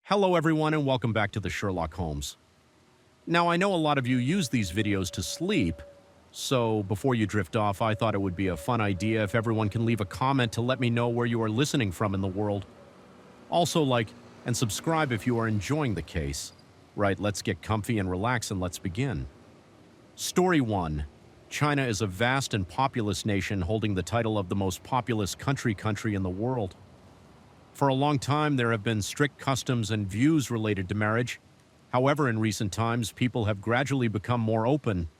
Hello everyone and welcome back to the Sherlock Holmes. Now I know a lot of you use these videos to sleep, so before you drift off I thought it would be a fun idea if everyone can leave a comment to let me know where you are listening from in the world. Also like and subscribe if you are enjoying the case. Right, let's get comfy and relax and let's begin. Story 1. China is a vast and populous nation holding the title of the most populous country in the world. For a long time, there have been strict customs and views related to marriage. However, in recent times, people have gradually become more open.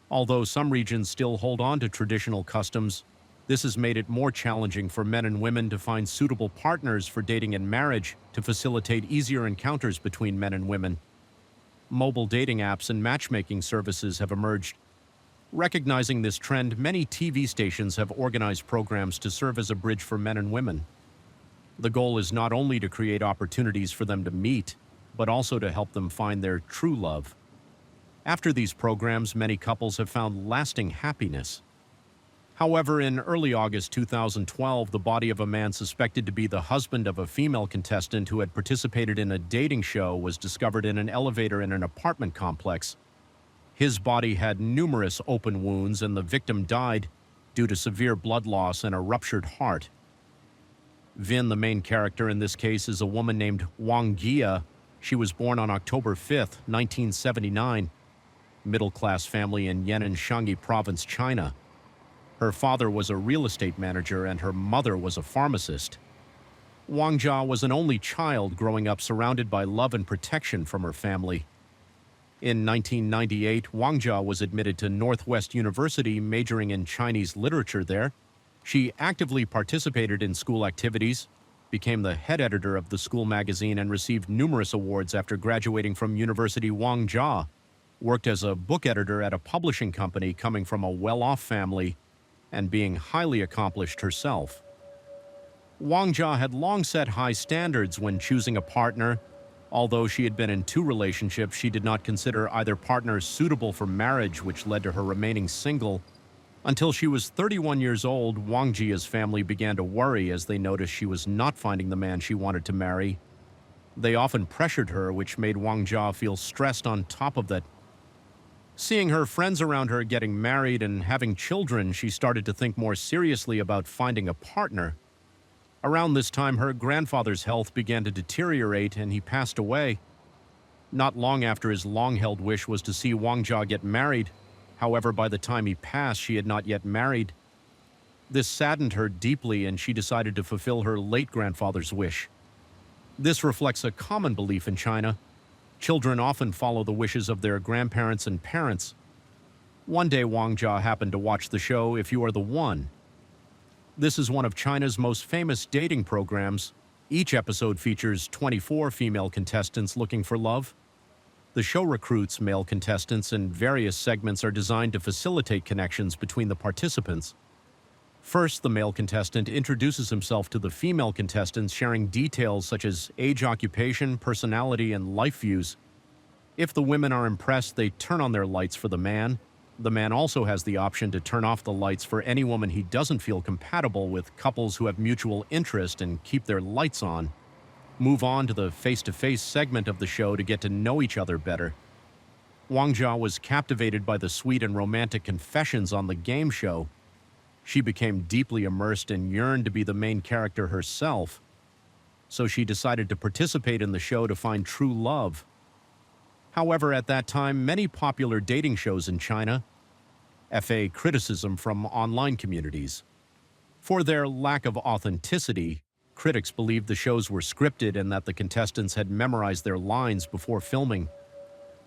Although some regions still hold on to traditional customs, this has made it more challenging for men and women to find suitable partners for dating and marriage to facilitate easier encounters between men and women. Mobile dating apps and matchmaking services have emerged. Recognizing this trend, many TV stations have organized programs to serve as a bridge for men and women. The goal is not only to create opportunities for them to meet, but also to help them find their true love. After these programs, many couples have found lasting happiness. However, in early August 2012, the body of a man suspected to be the husband of a female contestant who had participated in a dating show was discovered in an elevator in an apartment complex. His body had numerous open wounds and the victim died due to severe blood loss and a ruptured heart. Vin, the main character in this case, is a woman named Wang Jia. She was born on October 5, 1979, middle-class family in Yan'an Shangi Province, China. Her father was a real estate manager and her mother was a pharmacist. Wang Jia was an only child growing up surrounded by love and protection from her family. In 1998, Wang Jia was admitted to Northwest University, majoring in Chinese literature there. She actively participated in school activities, became the head editor of the school magazine, and received numerous awards after graduating from University. Wang Jia worked as a book editor at a publishing company, coming from a well-off family and being highly accomplished herself. Wang Jia had long set high standards when choosing a partner. Although she had been in 2 relationships, she did not consider either partner suitable for marriage, which led to her remaining single. Until she was 31 years old, Wang Jia's family began to worry as they noticed she was not finding the man she wanted to marry. They often pressured her, which made Wang Jia feel stressed on top of that. Seeing her friends around her getting married and having children, she started to think more seriously about finding a partner. Around this time, her grandfather's health began to deteriorate and he passed away. Not long after, his long-held wish was to see Wang Jia get married. However, by the time he passed, she had not yet married. This saddened her deeply, and she decided to fulfill her late grandfather's wish. This reflects a common belief in China. Children often follow the wishes of their grandparents and parents. One day, Wang Jia happened to watch the show If You Are the One. This is one of China's most famous dating programs. Each episode features 24 female contestants looking for love. The show recruits male contestants, and various segments are designed to facilitate connections between the participants. First, the male contestant introduces himself to the female contestants, sharing details such as age, occupation, personality, and life views. If the women are impressed, they turn on their lights for the man. The man also has the option to turn off the lights for any woman he doesn't feel compatible with. Couples who have mutual interest and keep their lights on move on to the face-to-face segment of the show to get to know each other better. Wang Jia was captivated by the sweet and romantic confessions on the game show. She became deeply immersed and yearned to be the main character herself. So she decided to participate in the show to find true love. However, at that time, many popular dating shows in China faced criticism from online communities. For their lack of authenticity, critics believed the shows were scripted and that the contestants had memorized their lines before filming.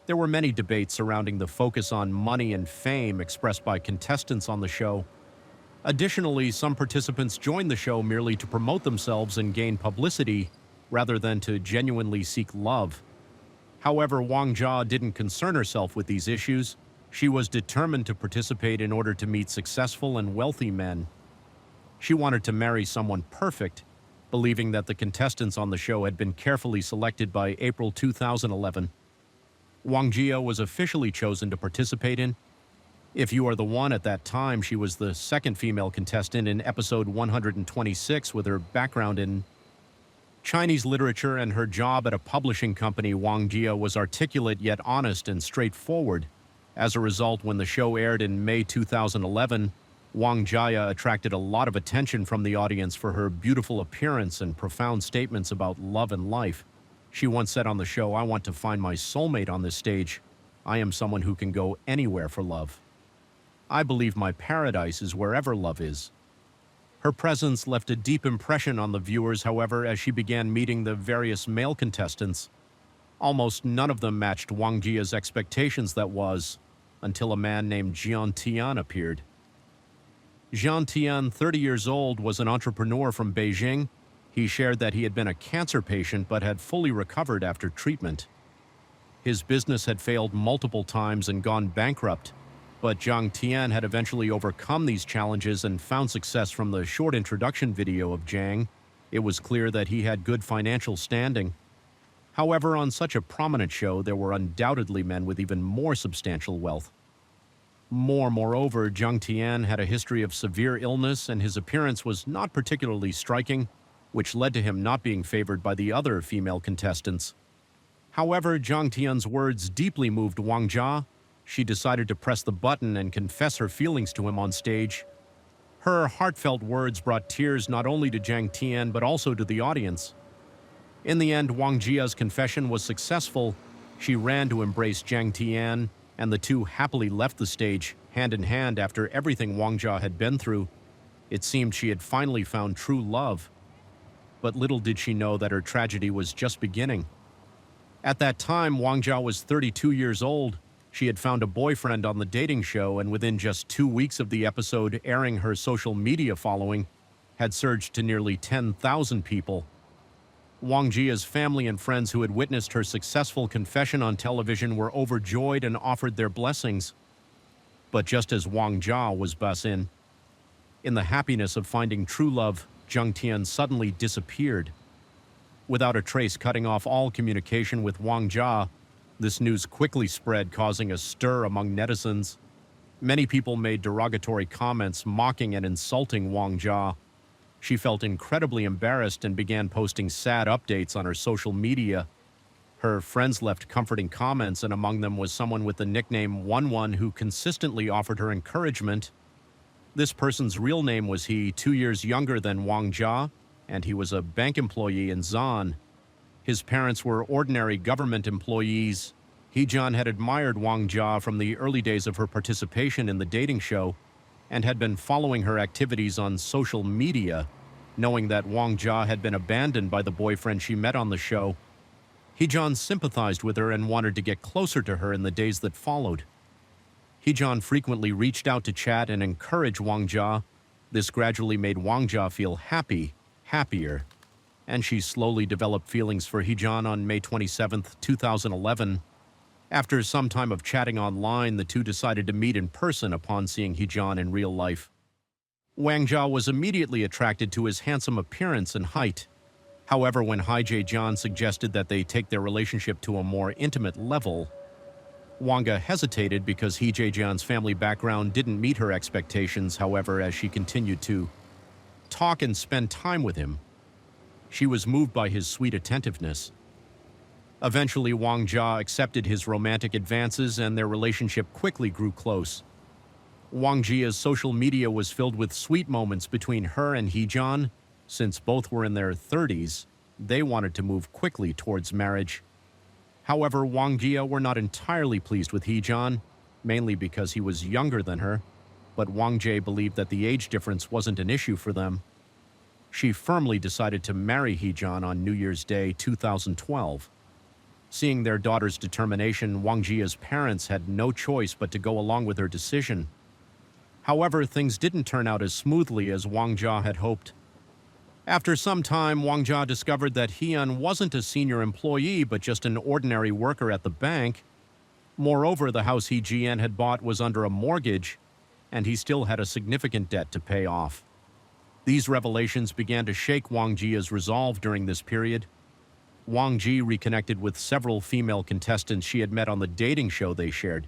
There were many debates surrounding the focus on money and fame expressed by contestants on the show. Additionally, some participants joined the show merely to promote themselves and gain publicity, rather than to genuinely seek love. However, Wang Jia didn't concern herself with these issues. She was determined to participate in order to meet successful and wealthy men. She wanted to marry someone perfect, believing that the contestants on the show had been carefully selected. By April 2011. Wang Jia was officially chosen to participate in If You Are the One. At that time, she was the second female contestant in episode 126, with her background in Chinese literature and her job at a publishing company, Wang Jia was articulate yet honest and straightforward. As a result, when the show aired in May 2011, Wang Jia attracted a lot of attention from the audience for her beautiful appearance and profound statements about love and life. She once said on the show, "I want to find my soulmate on this stage. I am someone who can go anywhere for love. I believe my paradise is wherever love is." Her presence left a deep impression on the viewers, however, as she began meeting the various male contestants. Almost none of them matched Wang Jia's expectations, that was, until a man named Jian Tian appeared. Jian Tian, 30 years old, was an entrepreneur from Beijing. He shared that he had been a cancer patient but had fully recovered after treatment. His business had failed multiple times and gone bankrupt, but Jiang Tian had eventually overcome these challenges and found success. From the short introduction video of Jiang, it was clear that he had good financial standing. However, on such a prominent show, there were undoubtedly men with even more substantial wealth. Moreover, Jiang Tian had a history of severe illness, and his appearance was not particularly striking, which led to him not being favored by the other female contestants. However, Jiang Tian's words deeply moved Wang Jia. She decided to press the button and confess her feelings to him on stage. Her heartfelt words brought tears not only to Jiang Tian but also to the audience. In the end, Wang Jia's confession was successful. She ran to embrace Jiang Tian, and the two happily left the stage, hand in hand, after everything Wang Jia had been through. It seemed she had finally found true love. But little did she know that her tragedy was just beginning. At that time, Wang Jia was 32 years old. She had found a boyfriend on the dating show, and within just 2 weeks of the episode airing, her social media following had surged to nearly 10,000 people. Wang Jia's family and friends who had witnessed her successful confession on television were overjoyed and offered their blessings. But just as Wang Jia was basking in the happiness of finding true love, Jiang Tian suddenly disappeared. Without a trace, cutting off all communication with Wang Jia, this news quickly spread, causing a stir among netizens. Many people made derogatory comments, mocking and insulting Wang Jia. She felt incredibly embarrassed and began posting sad updates on her social media. Her friends left comforting comments, and among them was someone with the nickname One, who consistently offered her encouragement. This person's real name was 2 years younger than Wang Jia, and he was a bank employee in Zan. His parents were ordinary government employees. Jian had admired Wang Jia from the early days of her participation in the dating show and had been following her activities on social media. Knowing that Wang Jia had been abandoned by the boyfriend she met on the show, Jian sympathized with her and wanted to get closer to her in the days that followed. Jian frequently reached out to chat and encourage Wang Jia. This gradually made Wang Jia feel happier, and she slowly developed feelings for Jian. On May 27, 2011. After some time of chatting online, the two decided to meet in person upon seeing Jian in real life. Wang Jia was immediately attracted to his handsome appearance and height. However, when Jian suggested that they take their relationship to a more intimate level, Wang Jia hesitated because Jian's family background didn't meet her expectations. However, as she continued to talk and spend time with him, she was moved by his sweet attentiveness. Eventually, Wang Jia accepted his romantic advances, and their relationship quickly grew close. Wang Jia's social media was filled with sweet moments between her and Jian. Since both were in their 30s, they wanted to move quickly towards marriage. However, Wang Jia were not entirely pleased with Jian, mainly because he was younger than her, but Wang Jia believed that the age difference wasn't an issue for them. She firmly decided to marry Jian on New Year's Day 2012. Seeing their daughter's determination, Wang Jia's parents had no choice but to go along with her decision. However, things didn't turn out as smoothly as Wang Jia had hoped. After some time, Wang Jia discovered that Jian wasn't a senior employee but just an ordinary worker at the bank. Moreover, the house Jian had bought was under a mortgage, and he still had a significant debt to pay off. These revelations began to shake Wang Jia's resolve during this period. Wang Ji reconnected with several female contestants she had met on the dating show they shared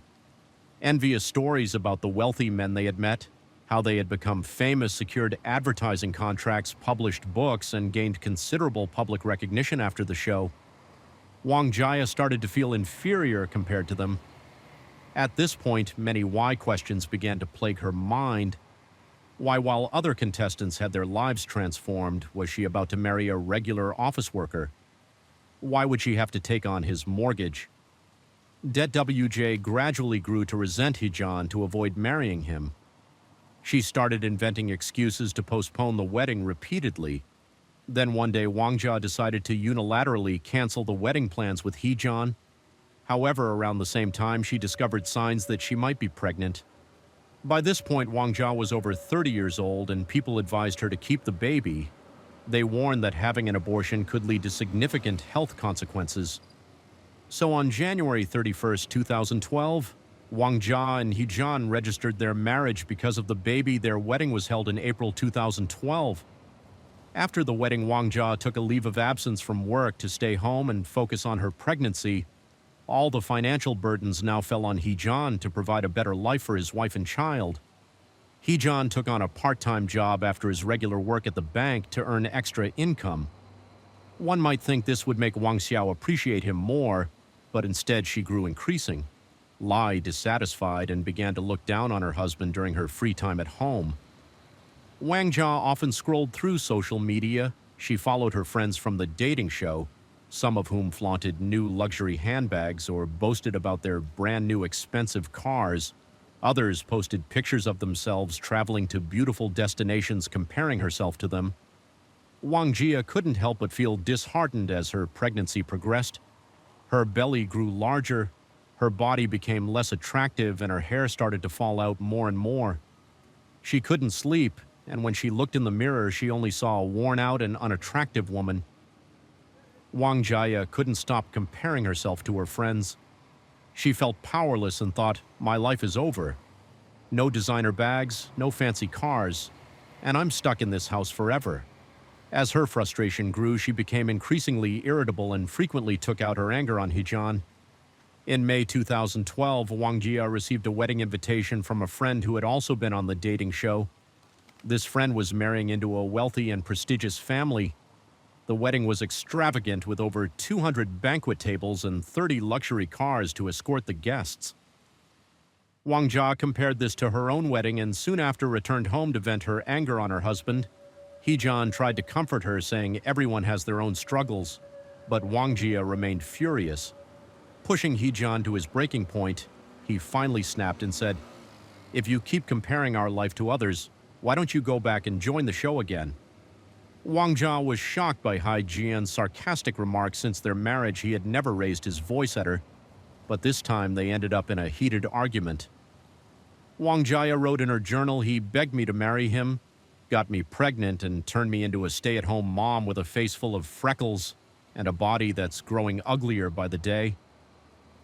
envious stories about the wealthy men they had met. how they had become famous, secured advertising contracts, published books, and gained considerable public recognition after the show, Wang Jia started to feel inferior compared to them. At this point, many why questions began to plague her mind. Why, while other contestants had their lives transformed, was she about to marry a regular office worker? Why would she have to take on his mortgage? Det WJ gradually grew to resent Heejun to avoid marrying him. She started inventing excuses to postpone the wedding repeatedly. Then one day, Wang Jia decided to unilaterally cancel the wedding plans with Heejun. However, around the same time, she discovered signs that she might be pregnant. By this point, Wang Jia was over 30 years old, and people advised her to keep the baby. They warned that having an abortion could lead to significant health consequences. So on January 31st, 2012, Wang Jia and Heejun registered their marriage because of the baby. Their wedding was held in April 2012. After the wedding, Wang Jia took a leave of absence from work to stay home and focus on her pregnancy. All the financial burdens now fell on Heejun to provide a better life for his wife and child. Heejun took on a part-time job after his regular work at the bank to earn extra income. One might think this would make Wang Xiao appreciate him more, but instead she grew increasing. Lai dissatisfied and began to look down on her husband during her free time at home. Wang Jia often scrolled through social media. She followed her friends from the dating show, some of whom flaunted new luxury handbags or boasted about their brand new expensive cars. Others posted pictures of themselves traveling to beautiful destinations, comparing herself to them. Wang Jia couldn't help but feel disheartened as her pregnancy progressed. Her belly grew larger, her body became less attractive, and her hair started to fall out more and more. She couldn't sleep, and when she looked in the mirror, she only saw a worn-out and unattractive woman. Wang Jia couldn't stop comparing herself to her friends. She felt powerless and thought, my life is over. No designer bags, no fancy cars, and I'm stuck in this house forever. As her frustration grew, she became increasingly irritable and frequently took out her anger on Heejun. In May 2012, Wang Jia received a wedding invitation from a friend who had also been on the dating show. This friend was marrying into a wealthy and prestigious family. The wedding was extravagant, with over 200 banquet tables and 30 luxury cars to escort the guests. Wang Jia compared this to her own wedding and soon after returned home to vent her anger on her husband. Heejun tried to comfort her, saying everyone has their own struggles, but Wang Jia remained furious. Pushing Heejun to his breaking point, he finally snapped and said, "If you keep comparing our life to others, why don't you go back and join the show again?" Wang Jia was shocked by Heejun's sarcastic remarks. Since their marriage, he had never raised his voice at her, but this time they ended up in a heated argument. Wang Jia wrote in her journal, "He begged me to marry him, got me pregnant, and turned me into a stay-at-home mom with a face full of freckles and a body that's growing uglier by the day.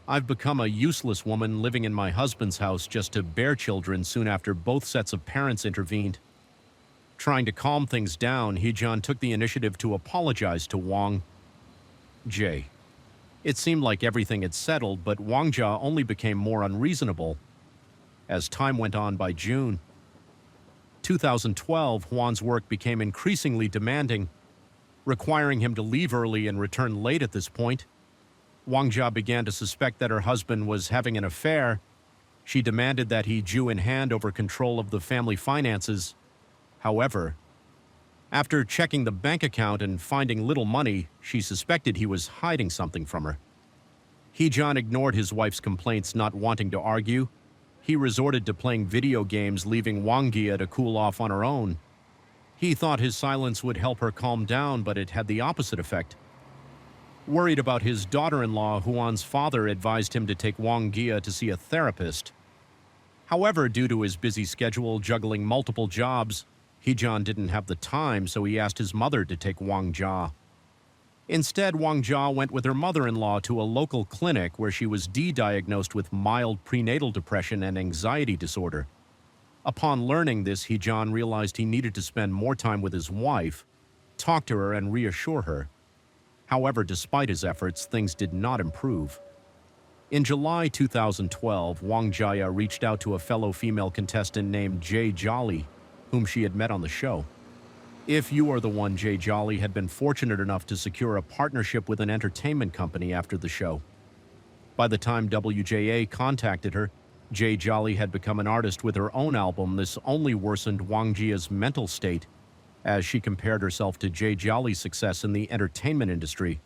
I've become a useless woman living in my husband's house just to bear children soon after both sets of parents intervened." Trying to calm things down, Heejun took the initiative to apologize to Wang Jia. It seemed like everything had settled, but Wang Jia only became more unreasonable. As time went on, by June 2012, Huan's work became increasingly demanding, requiring him to leave early and return late. At this point, Wang Jia began to suspect that her husband was having an affair. She demanded that he Jew in hand over control of the family finances. However, after checking the bank account and finding little money, she suspected he was hiding something from her. Heejun ignored his wife's complaints, not wanting to argue. He resorted to playing video games, leaving Wang Jia to cool off on her own. He thought his silence would help her calm down, but it had the opposite effect. Worried about his daughter-in-law, Huan's father advised him to take Wang Jia to see a therapist. However, due to his busy schedule juggling multiple jobs, Heejun didn't have the time, so he asked his mother to take Wang Jia. Instead, Wang Jia went with her mother-in-law to a local clinic where she was diagnosed with mild prenatal depression and anxiety disorder. Upon learning this, Heejun realized he needed to spend more time with his wife, talk to her, and reassure her. However, despite his efforts, things did not improve. In July 2012, Wang Jia reached out to a fellow female contestant named Jay Jolly, whom she had met on the show. If You Are the One, Jay Jolly had been fortunate enough to secure a partnership with an entertainment company after the show. By the time WJA contacted her, Jay Jolly had become an artist with her own album. This only worsened Wang Jia's mental state, as she compared herself to Jay Jolly's success in the entertainment industry.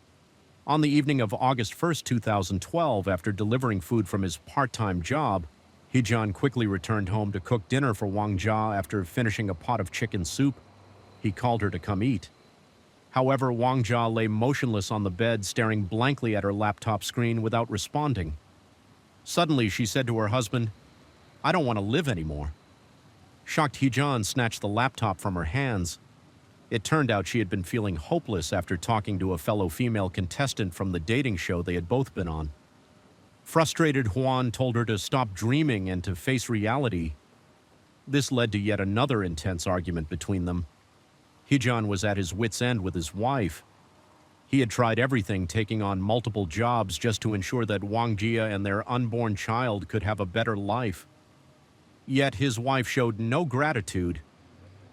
On the evening of August 1st, 2012, after delivering food from his part-time job, Heejun quickly returned home to cook dinner for Wang Jia after finishing a pot of chicken soup. He called her to come eat. However, Wang Jia lay motionless on the bed, staring blankly at her laptop screen without responding. Suddenly, she said to her husband, "I don't want to live anymore." Shocked, Heejun snatched the laptop from her hands. It turned out she had been feeling hopeless after talking to a fellow female contestant from the dating show they had both been on. Frustrated, Huan told her to stop dreaming and to face reality. This led to yet another intense argument between them. Heejun was at his wit's end with his wife. He had tried everything, taking on multiple jobs just to ensure that Wang Jia and their unborn child could have a better life. Yet his wife showed no gratitude,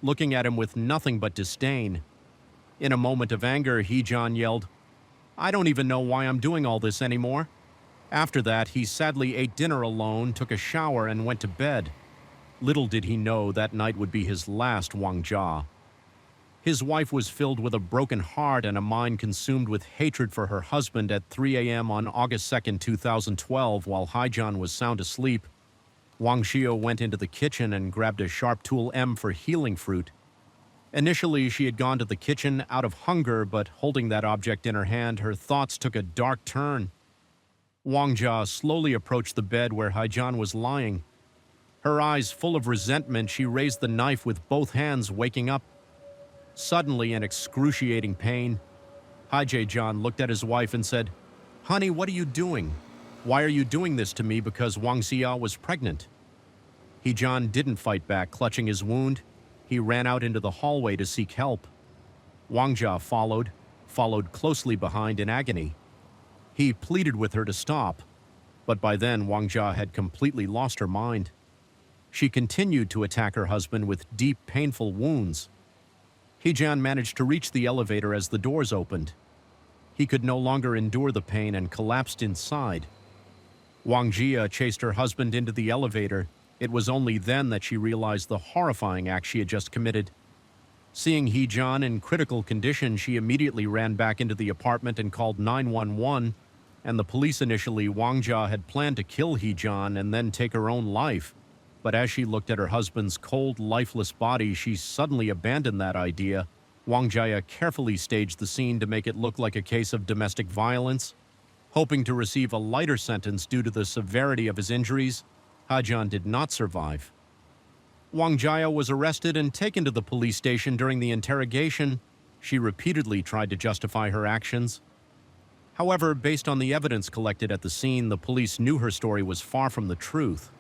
looking at him with nothing but disdain. In a moment of anger, Heejun yelled, "I don't even know why I'm doing all this anymore." After that, he sadly ate dinner alone, took a shower, and went to bed. Little did he know that night would be his last Wang Jia. His wife was filled with a broken heart and a mind consumed with hatred for her husband. At 3 a.m. on August 2nd, 2012, while Heejun was sound asleep, Wang Jia went into the kitchen and grabbed a sharp tool M for healing fruit. Initially, she had gone to the kitchen out of hunger, but holding that object in her hand, her thoughts took a dark turn. Wang Jia slowly approached the bed where Heejun was lying. Her eyes full of resentment, she raised the knife with both hands, waking up. Suddenly, in excruciating pain, Heejun looked at his wife and said, "Honey, what are you doing? Why are you doing this to me because Wang Jia was pregnant?" Heejun didn't fight back. Clutching his wound, he ran out into the hallway to seek help. Wang Jia followed closely behind in agony. He pleaded with her to stop, but by then Wang Jia had completely lost her mind. She continued to attack her husband with deep, painful wounds. Heejun managed to reach the elevator as the doors opened. He could no longer endure the pain and collapsed inside. Wang Jia chased her husband into the elevator. It was only then that she realized the horrifying act she had just committed. Seeing Heejun in critical condition, she immediately ran back into the apartment and called 911, and the police. Initially, Wang Jia had planned to kill Heejun and then take her own life. But as she looked at her husband's cold, lifeless body, she suddenly abandoned that idea. Wang Jia carefully staged the scene to make it look like a case of domestic violence. Hoping to receive a lighter sentence due to the severity of his injuries, Heejun did not survive. Wang Jia was arrested and taken to the police station. During the interrogation, she repeatedly tried to justify her actions. However, based on the evidence collected at the scene, the police knew her story was far from the truth.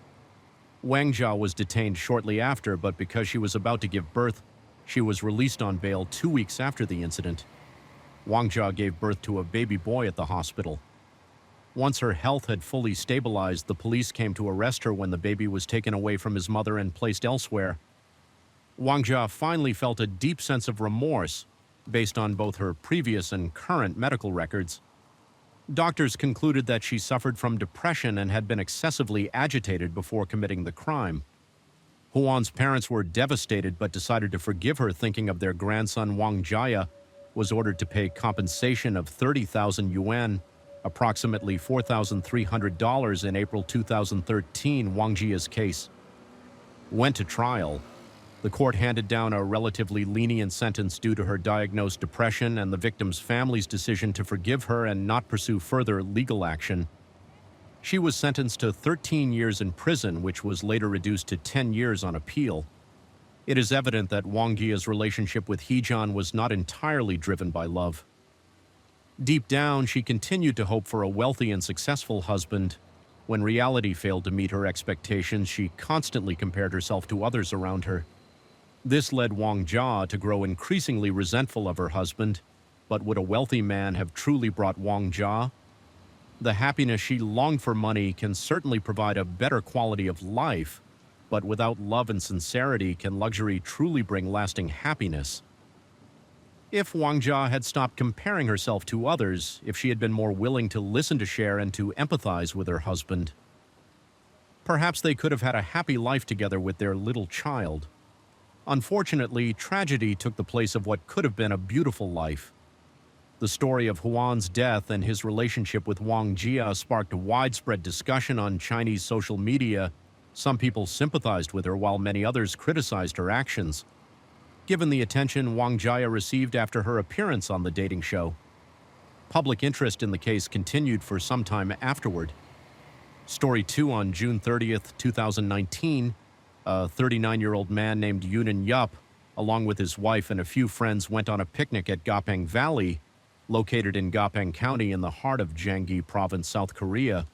Wang Jia was detained shortly after, but because she was about to give birth, she was released on bail 2 weeks after the incident. Wang Jia gave birth to a baby boy at the hospital. Once her health had fully stabilized, the police came to arrest her when the baby was taken away from his mother and placed elsewhere. Wang Jia finally felt a deep sense of remorse, based on both her previous and current medical records. Doctors concluded that she suffered from depression and had been excessively agitated before committing the crime. Huan's parents were devastated but decided to forgive her, thinking of their grandson. Wang Jia was ordered to pay compensation of 30,000 yuan, approximately $4,300, in April 2013. Wang Jia's case went to trial. The court handed down a relatively lenient sentence due to her diagnosed depression and the victim's family's decision to forgive her and not pursue further legal action. She was sentenced to 13 years in prison, which was later reduced to 10 years on appeal. It is evident that Wang Jia's relationship with Heejun was not entirely driven by love. Deep down, she continued to hope for a wealthy and successful husband. When reality failed to meet her expectations, she constantly compared herself to others around her. This led Wang Jia to grow increasingly resentful of her husband. But would a wealthy man have truly brought Wang Jia The happiness she longed for money can certainly provide a better quality of life, but without love and sincerity, can luxury truly bring lasting happiness? If Wang Jia had stopped comparing herself to others, if she had been more willing to listen to Cher and to empathize with her husband, perhaps they could have had a happy life together with their little child. Unfortunately, tragedy took the place of what could have been a beautiful life. The story of Huan's death and his relationship with Wang Jia sparked widespread discussion on Chinese social media. Some people sympathized with her, while many others criticized her actions. Given the attention Wang Jia received after her appearance on the dating show, public interest in the case continued for some time afterward. Story 2: on June 30th, 2019, a 39-year-old man named Yunan Yup, along with his wife and a few friends, went on a picnic at Gapeng Valley, located in Gapeng County in the heart of Gyeonggi Province, South Korea.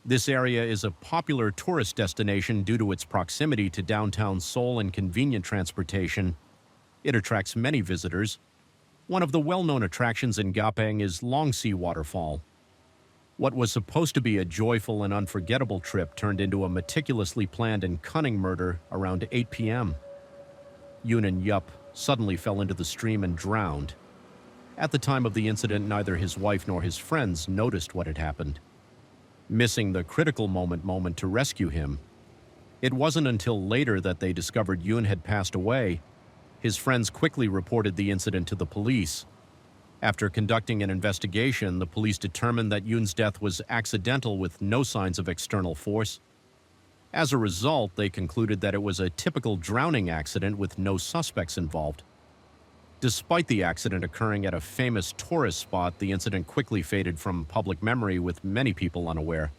This area is a popular tourist destination due to its proximity to downtown Seoul and convenient transportation. It attracts many visitors. One of the well-known attractions in Gapeng is Longsi Waterfall. What was supposed to be a joyful and unforgettable trip turned into a meticulously planned and cunning murder around 8 p.m. Yunan Yup suddenly fell into the stream and drowned. At the time of the incident, neither his wife nor his friends noticed what had happened, missing the critical moment to rescue him. It wasn't until later that they discovered Yun had passed away. His friends quickly reported the incident to the police. After conducting an investigation, the police determined that Yun's death was accidental with no signs of external force. As a result, they concluded that it was a typical drowning accident with no suspects involved. Despite the accident occurring at a famous tourist spot, the incident quickly faded from public memory, with many people unaware.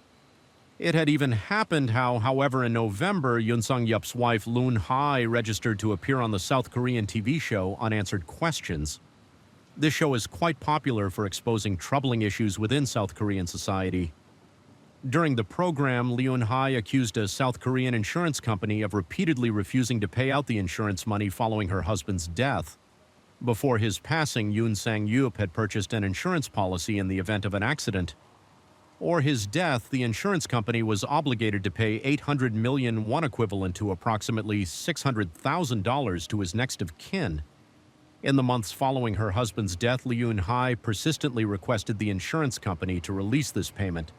It had even happened, however, in November, Yun Sung-yup's wife Loon Hai registered to appear on the South Korean TV show Unanswered Questions. This show is quite popular for exposing troubling issues within South Korean society. During the program, Leon Hai accused a South Korean insurance company of repeatedly refusing to pay out the insurance money following her husband's death. Before his passing, Yoon Sang-yup had purchased an insurance policy in the event of an accident. Or his death, the insurance company was obligated to pay 800 million won, equivalent to approximately $600,000, to his next of kin. In the months following her husband's death, Leon Hai persistently requested the insurance company to release this payment.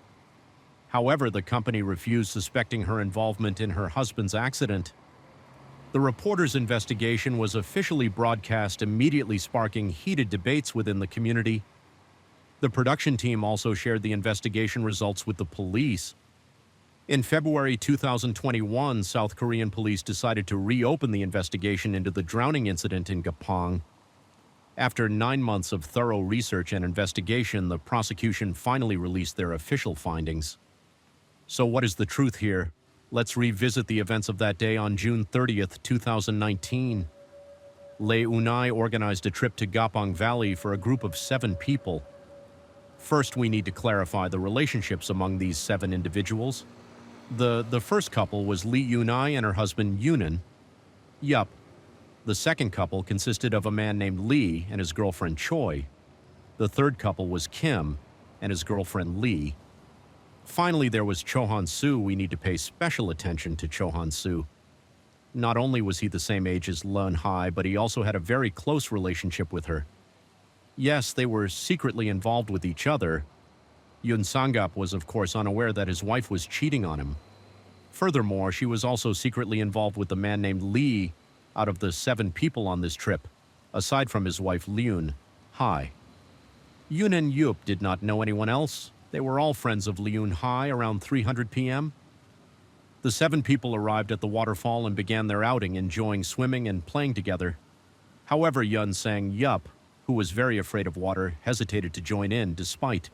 However, the company refused, suspecting her involvement in her husband's accident. The reporter's investigation was officially broadcast, immediately sparking heated debates within the community. The production team also shared the investigation results with the police. In February 2021, South Korean police decided to reopen the investigation into the drowning incident in Gapeng. After 9 months of thorough research and investigation, the prosecution finally released their official findings. So what is the truth here? Let's revisit the events of that day on June 30th, 2019. Lei Unai organized a trip to Gapeng Valley for a group of 7 people. First, we need to clarify the relationships among these 7 individuals. The first couple was Lee Unai and her husband Yunan Yup. The second couple consisted of a man named Lee and his girlfriend Choi. The third couple was Kim and his girlfriend Lee. Finally, there was Cho Han-soo. We need to pay special attention to Cho Han-soo. Not only was he the same age as Leon Hai, but he also had a very close relationship with her. Yes, they were secretly involved with each other. Yun Sang-yup was, of course, unaware that his wife was cheating on him. Furthermore, she was also secretly involved with a man named Lee out of the 7 people on this trip, aside from his wife Leon Hai. Yun and Yup did not know anyone else. They were all friends of Leon Hai around 300 p.m. The 7 people arrived at the waterfall and began their outing, enjoying swimming and playing together. However, Yun Sang-yup, who was very afraid of water, hesitated to join in despite.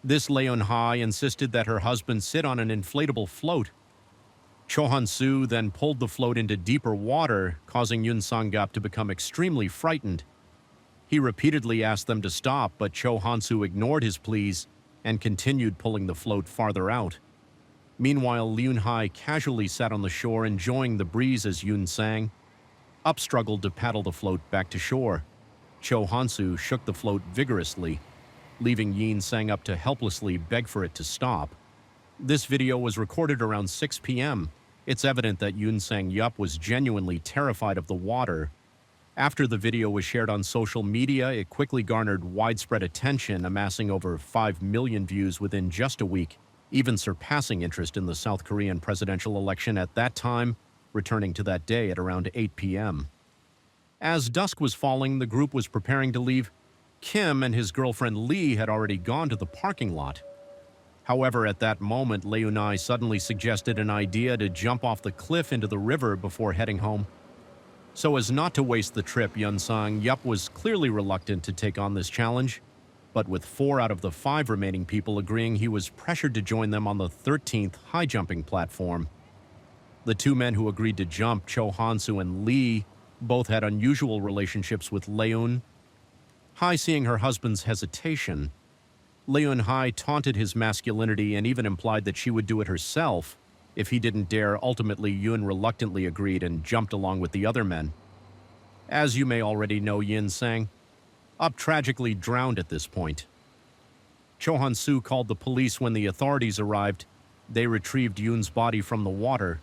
This Leon Hai insisted that her husband sit on an inflatable float. Cho Han-soo then pulled the float into deeper water, causing Yun Sang-yup to become extremely frightened. He repeatedly asked them to stop, but Cho Han-soo ignored his pleas and continued pulling the float farther out. Meanwhile, Leon Hai casually sat on the shore, enjoying the breeze as Yun Sang-yup struggled to paddle the float back to shore. Cho Han-soo shook the float vigorously. leaving Yin Sang up to helplessly beg for it to stop. This video was recorded around 6 p.m. It's evident that Yoon Sang-yup was genuinely terrified of the water. After the video was shared on social media, it quickly garnered widespread attention, amassing over 5 million views within just a week, even surpassing interest in the South Korean presidential election at that time, returning to that day at around 8 p.m. As dusk was falling, the group was preparing to leave. Kim and his girlfriend Lee had already gone to the parking lot. However, at that moment, Lee Eun-ai suddenly suggested an idea to jump off the cliff into the river before heading home. So as not to waste the trip, Yoon Sang-yup was clearly reluctant to take on this challenge, but with 4 out of the 5 remaining people agreeing, he was pressured to join them on the 13th high-jumping platform. The 2 men who agreed to jump, Cho Han-soo and Lee, both had unusual relationships with Leun-hai. Seeing her husband's hesitation, Leun-hai taunted his masculinity and even implied that she would do it herself if he didn't dare. Ultimately, Yoon reluctantly agreed and jumped along with the other men. As you may already know, Yin Sang-yup tragically drowned at this point. Cho Han-soo called the police when the authorities arrived. They retrieved Yoon's body from the water.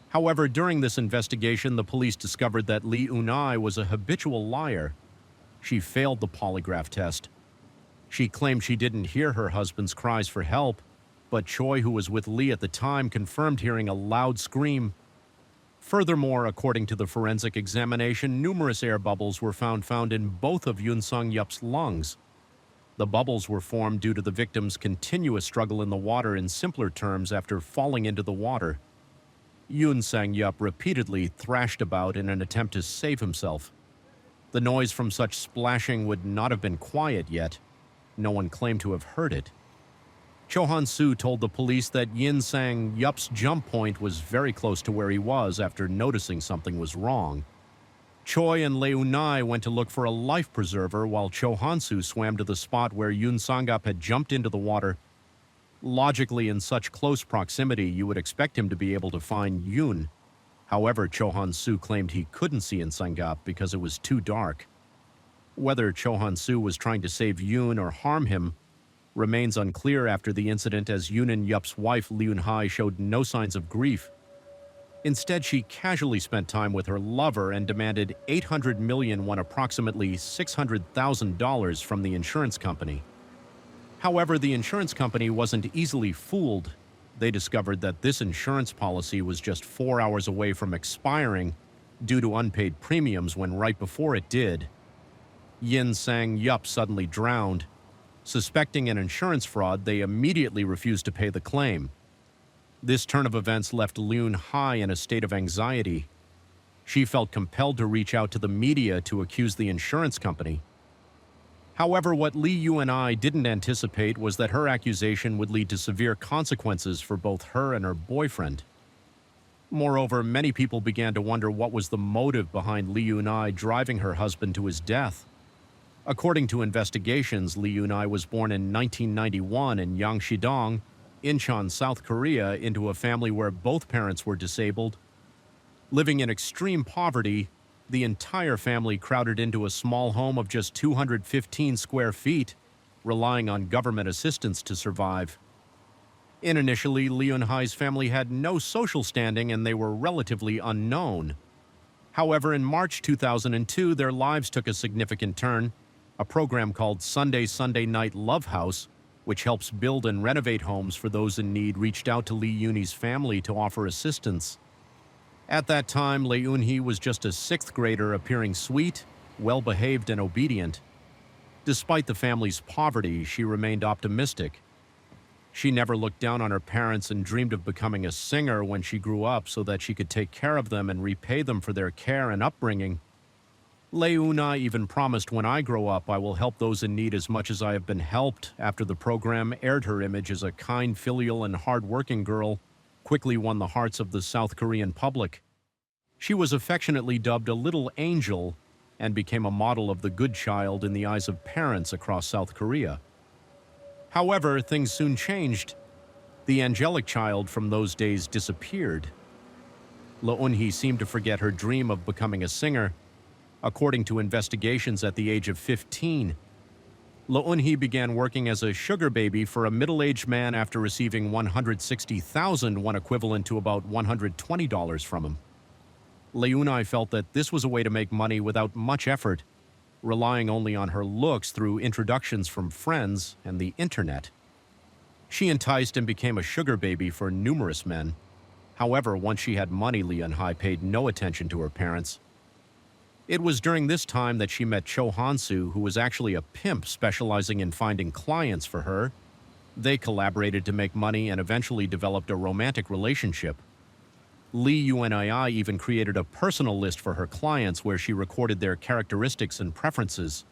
However, during this investigation, the police discovered that Lee Eun-ai was a habitual liar. She failed the polygraph test. She claimed she didn't hear her husband's cries for help, but Choi, who was with Lee at the time, confirmed hearing a loud scream. Furthermore, according to the forensic examination, numerous air bubbles were found in both of Yoon Sang-yup's lungs. The bubbles were formed due to the victim's continuous struggle in the water. In simpler terms, after falling into the water, Yoon Sang-yup repeatedly thrashed about in an attempt to save himself. The noise from such splashing would not have been quiet yet. No one claimed to have heard it. Cho Han-soo told the police that Yin Sang-yup's jump point was very close to where he was after noticing something was wrong. Choi and Lee Eun-ai went to look for a life preserver while Cho Han-soo swam to the spot where Yoon Sang-yup had jumped into the water. Logically, in such close proximity, you would expect him to be able to find Yoon. However, Cho Han-soo claimed he couldn't see Yoon Sang-yup because it was too dark. Whether Cho Han-soo was trying to save Yoon or harm him remains unclear after the incident, as Yoon and Yup's wife Lee Eun-hai showed no signs of grief. Instead, she casually spent time with her lover and demanded $800 million, won approximately $600,000 from the insurance company. However, the insurance company wasn't easily fooled. They discovered that this insurance policy was just 4 hours away from expiring due to unpaid premiums when right before it did, Yin Sang-yup suddenly drowned. Suspecting an insurance fraud, they immediately refused to pay the claim. This turn of events left Lee Eun-hai in a state of anxiety. She felt compelled to reach out to the media to accuse the insurance company. However, what Lee Eun-ai didn't anticipate was that her accusation would lead to severe consequences for both her and her boyfriend. Moreover, many people began to wonder what was the motive behind Lee Eun-ai driving her husband to his death. According to investigations, Lee Eun-ai was born in 1991 in Yangshi-dong, Incheon, South Korea, into a family where both parents were disabled. Living in extreme poverty, the entire family crowded into a small home of just 215 square feet, relying on government assistance to survive. Initially, Lee Eun-hai's family had no social standing and they were relatively unknown. However, in March 2002, their lives took a significant turn. A program called Sunday Night Love House, which helps build and renovate homes for those in need, reached out to Lee Eun-hye's family to offer assistance. At that time, Lee Eun-hye was just a 6th grader, appearing sweet, well-behaved, and obedient. Despite the family's poverty, she remained optimistic. She never looked down on her parents and dreamed of becoming a singer when she grew up so that she could take care of them and repay them for their care and upbringing. Lee Eun-ai even promised, "When I grow up, I will help those in need as much as I have been helped." After the program aired, her image as a kind, filial, and hard-working girl quickly won the hearts of the South Korean public. She was affectionately dubbed a little angel and became a model of the good child in the eyes of parents across South Korea. However, things soon changed. The angelic child from those days disappeared. Lee Eun-hye seemed to forget her dream of becoming a singer. According to investigations, at the age of 15, Leunhee began working as a sugar baby for a middle-aged man after receiving $160,000, equivalent to about $120 from him. Leunhee felt that this was a way to make money without much effort, relying only on her looks through introductions from friends and the internet. She enticed and became a sugar baby for numerous men. However, once she had money, Leunhee paid no attention to her parents. It was during this time that she met Cho Han-soo, who was actually a pimp specializing in finding clients for her. They collaborated to make money and eventually developed a romantic relationship. Lee Eunhee even created a personal list for her clients where she recorded their characteristics and preferences.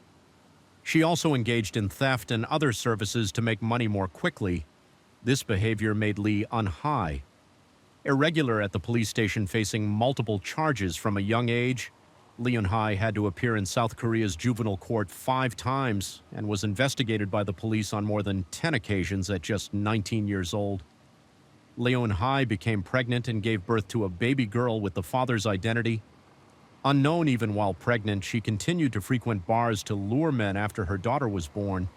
She also engaged in theft and other services to make money more quickly. This behavior made Lee unhigh. Irregular at the police station, facing multiple charges from a young age, Leunhee had to appear in South Korea's juvenile court 5 times and was investigated by the police on more than 10 occasions at just 19 years old. Leunhee became pregnant and gave birth to a baby girl with the father's identity. Unknown even while pregnant, she continued to frequent bars to lure men after her daughter was born.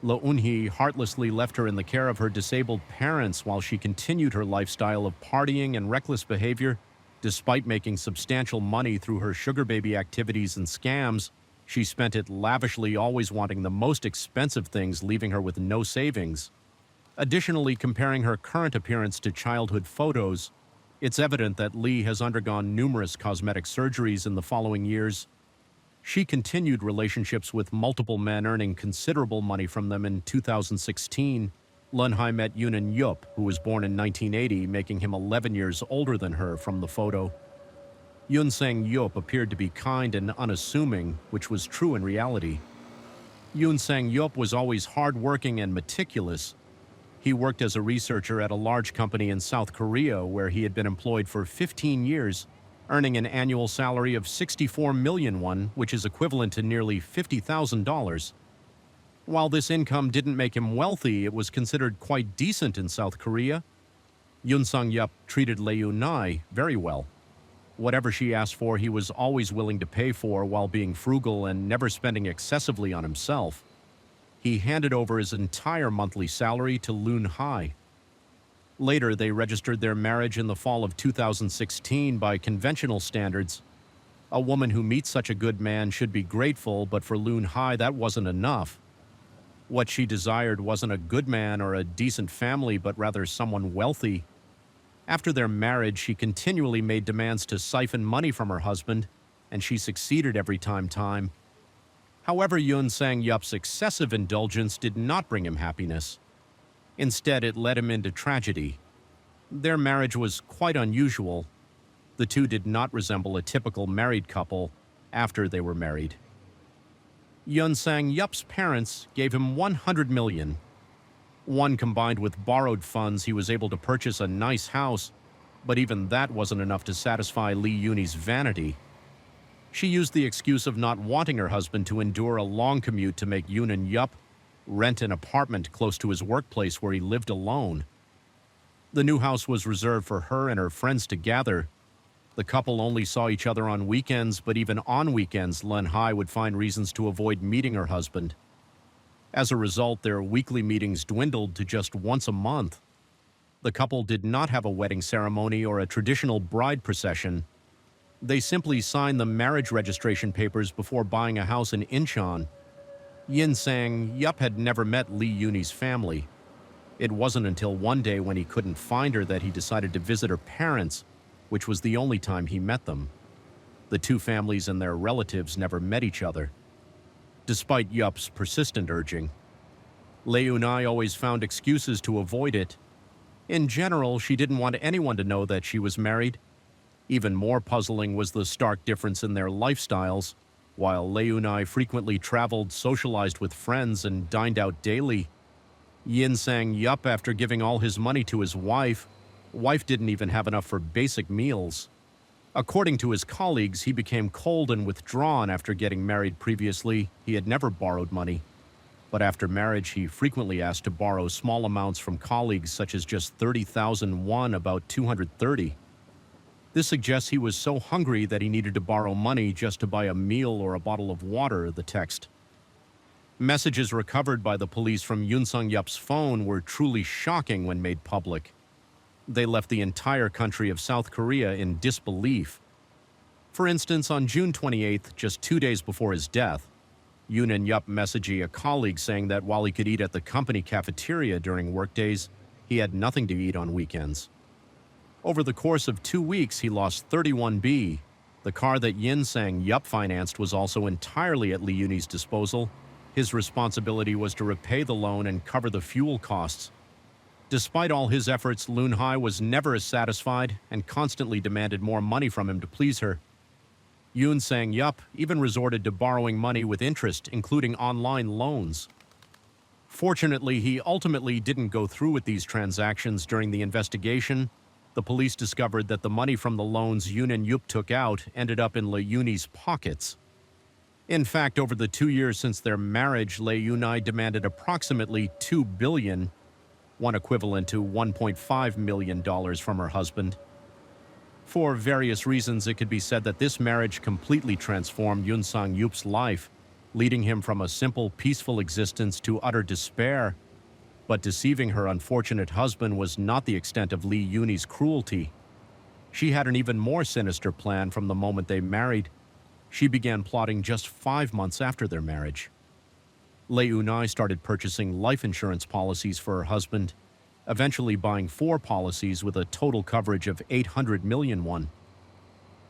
Leunhee heartlessly left her in the care of her disabled parents while she continued her lifestyle of partying and reckless behavior. Despite making substantial money through her sugar baby activities and scams, she spent it lavishly, always wanting the most expensive things, leaving her with no savings. Additionally, comparing her current appearance to childhood photos, it's evident that Lee has undergone numerous cosmetic surgeries in the following years. She continued relationships with multiple men, earning considerable money from them. In 2016, Leunhee met Yoon Yup, who was born in 1980, making him 11 years older than her from the photo. Yoon Sang-yup appeared to be kind and unassuming, which was true in reality. Yoon Sang-yup was always hardworking and meticulous. He worked as a researcher at a large company in South Korea where he had been employed for 15 years, earning an annual salary of 64 million won, which is equivalent to nearly $50,000. While this income didn't make him wealthy, it was considered quite decent in South Korea. Yoon Sang-yup treated Leunhee very well. Whatever she asked for, he was always willing to pay for while being frugal and never spending excessively on himself. He handed over his entire monthly salary to Leunhee. Later, they registered their marriage in the fall of 2016 by conventional standards. A woman who meets such a good man should be grateful, but for Leunhee, that wasn't enough. What she desired wasn't a good man or a decent family, but rather someone wealthy. After their marriage, she continually made demands to siphon money from her husband, and she succeeded every time. However, Yoon Sang-yup's excessive indulgence did not bring him happiness. Instead, it led him into tragedy. Their marriage was quite unusual. The two did not resemble a typical married couple after they were married. Yoon Sang-yup's parents gave him 100 million. One combined with borrowed funds, he was able to purchase a nice house, but even that wasn't enough to satisfy Lee Yoonhee's vanity. She used the excuse of not wanting her husband to endure a long commute to make Yoon Yup rent an apartment close to his workplace where he lived alone. The new house was reserved for her and her friends to gather. The couple only saw each other on weekends, but even on weekends, Leunhee would find reasons to avoid meeting her husband. As a result, their weekly meetings dwindled to just once a month. The couple did not have a wedding ceremony or a traditional bride procession. They simply signed the marriage registration papers before buying a house in Incheon. Yoon Sang-yup had never met Lee Yoonhee's family. It wasn't until one day when he couldn't find her that he decided to visit her parents, which was the only time he met them. The two families and their relatives never met each other. Despite Yup's persistent urging, Leunhee always found excuses to avoid it. In general, she didn't want anyone to know that she was married. Even more puzzling was the stark difference in their lifestyles. While Leunhee frequently traveled, socialized with friends, and dined out daily, Yoon Sang-yup, after giving all his money to his wife didn't even have enough for basic meals. According to his colleagues, he became cold and withdrawn after getting married. Previously, he had never borrowed money. But after marriage, he frequently asked to borrow small amounts from colleagues, such as just 30,000 won, about 230. This suggests he was so hungry that he needed to borrow money just to buy a meal or a bottle of water, the text. Messages recovered by the police from Yoon Sung-yup's phone were truly shocking when made public. They left the entire country of South Korea in disbelief. For instance, on June 28th, just 2 days before his death, Yoon and-yup messaged a colleague saying that while he could eat at the company cafeteria during workdays, he had nothing to eat on weekends. Over the course of 2 weeks, he lost 31B. The car that Yoon Sang-yup financed was also entirely at Lee Yoonhee's disposal. His responsibility was to repay the loan and cover the fuel costs. Despite all his efforts, Loon Hai was never as satisfied and constantly demanded more money from him to please her. Yoon Sang-yup even resorted to borrowing money with interest, including online loans. Fortunately, he ultimately didn't go through with these transactions during the investigation. The police discovered that the money from the loans Yoon and Yup took out ended up in Lee Yoonhee's pockets. In fact, over the 2 years since their marriage, Lee Yoon-hai demanded approximately $2 billion, one equivalent to $1.5 million from her husband. For various reasons, it could be said that this marriage completely transformed Yoon Sang-yup's life, leading him from a simple, peaceful existence to utter despair. But deceiving her unfortunate husband was not the extent of Lee Yoonhee's cruelty. She had an even more sinister plan from the moment they married. She began plotting just 5 months after their marriage. Lee Yoon-hai started purchasing life insurance policies for her husband, eventually buying 4 policies with a total coverage of 800 million won.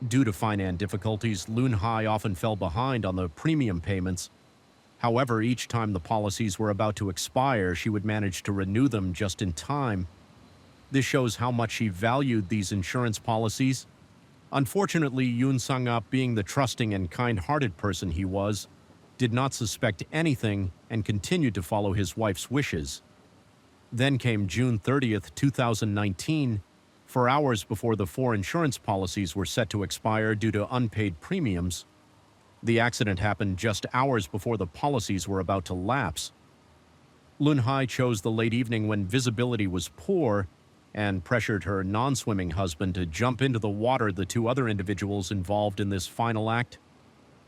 Due to finance difficulties, Loon Hai often fell behind on the premium payments. However, each time the policies were about to expire, she would manage to renew them just in time. This shows how much she valued these insurance policies. Unfortunately, Yoon Sang-yup, being the trusting and kind-hearted person he was, did not suspect anything and continued to follow his wife's wishes. Then came June 30th, 2019, 4 hours before the 4 insurance policies were set to expire due to unpaid premiums. The accident happened just hours before the policies were about to lapse. Loon Hai chose the late evening when visibility was poor and pressured her non-swimming husband to jump into the water. The 2 other individuals involved in this final act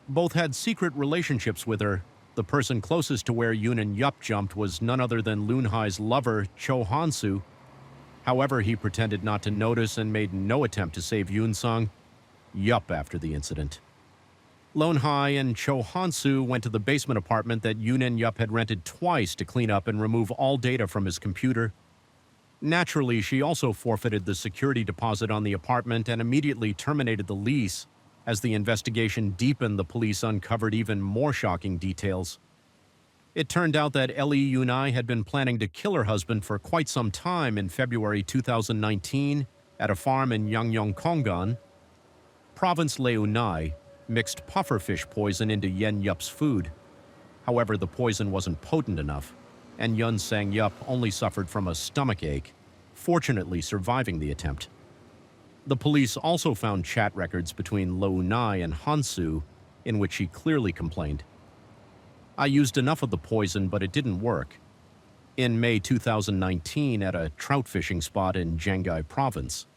both had secret relationships with her. The person closest to where Yoon and Yup jumped was none other than Loon Hai's lover, Cho Han-soo. However, he pretended not to notice and made no attempt to save Yoon Sang-yup after the incident. Loon Hai and Cho Han-soo went to the basement apartment that Yoon and Yup had rented twice to clean up and remove all data from his computer. Naturally, she also forfeited the security deposit on the apartment and immediately terminated the lease. As the investigation deepened, the police uncovered even more shocking details. It turned out that Lee Yoon-hai had been planning to kill her husband for quite some time. In February 2019, at a farm in Yangnyeong-kongan Province, Lee Yoon-hai mixed pufferfish poison into Yoon Yup's food. However, the poison wasn't potent enough, and Yoon Sang-yup only suffered from a stomachache, fortunately surviving the attempt. The police also found chat records between Lee Yoon-hai and Han-soo, in which she clearly complained. "I used enough of the poison, but it didn't work." In May 2019, at a trout fishing spot in Jangai Province,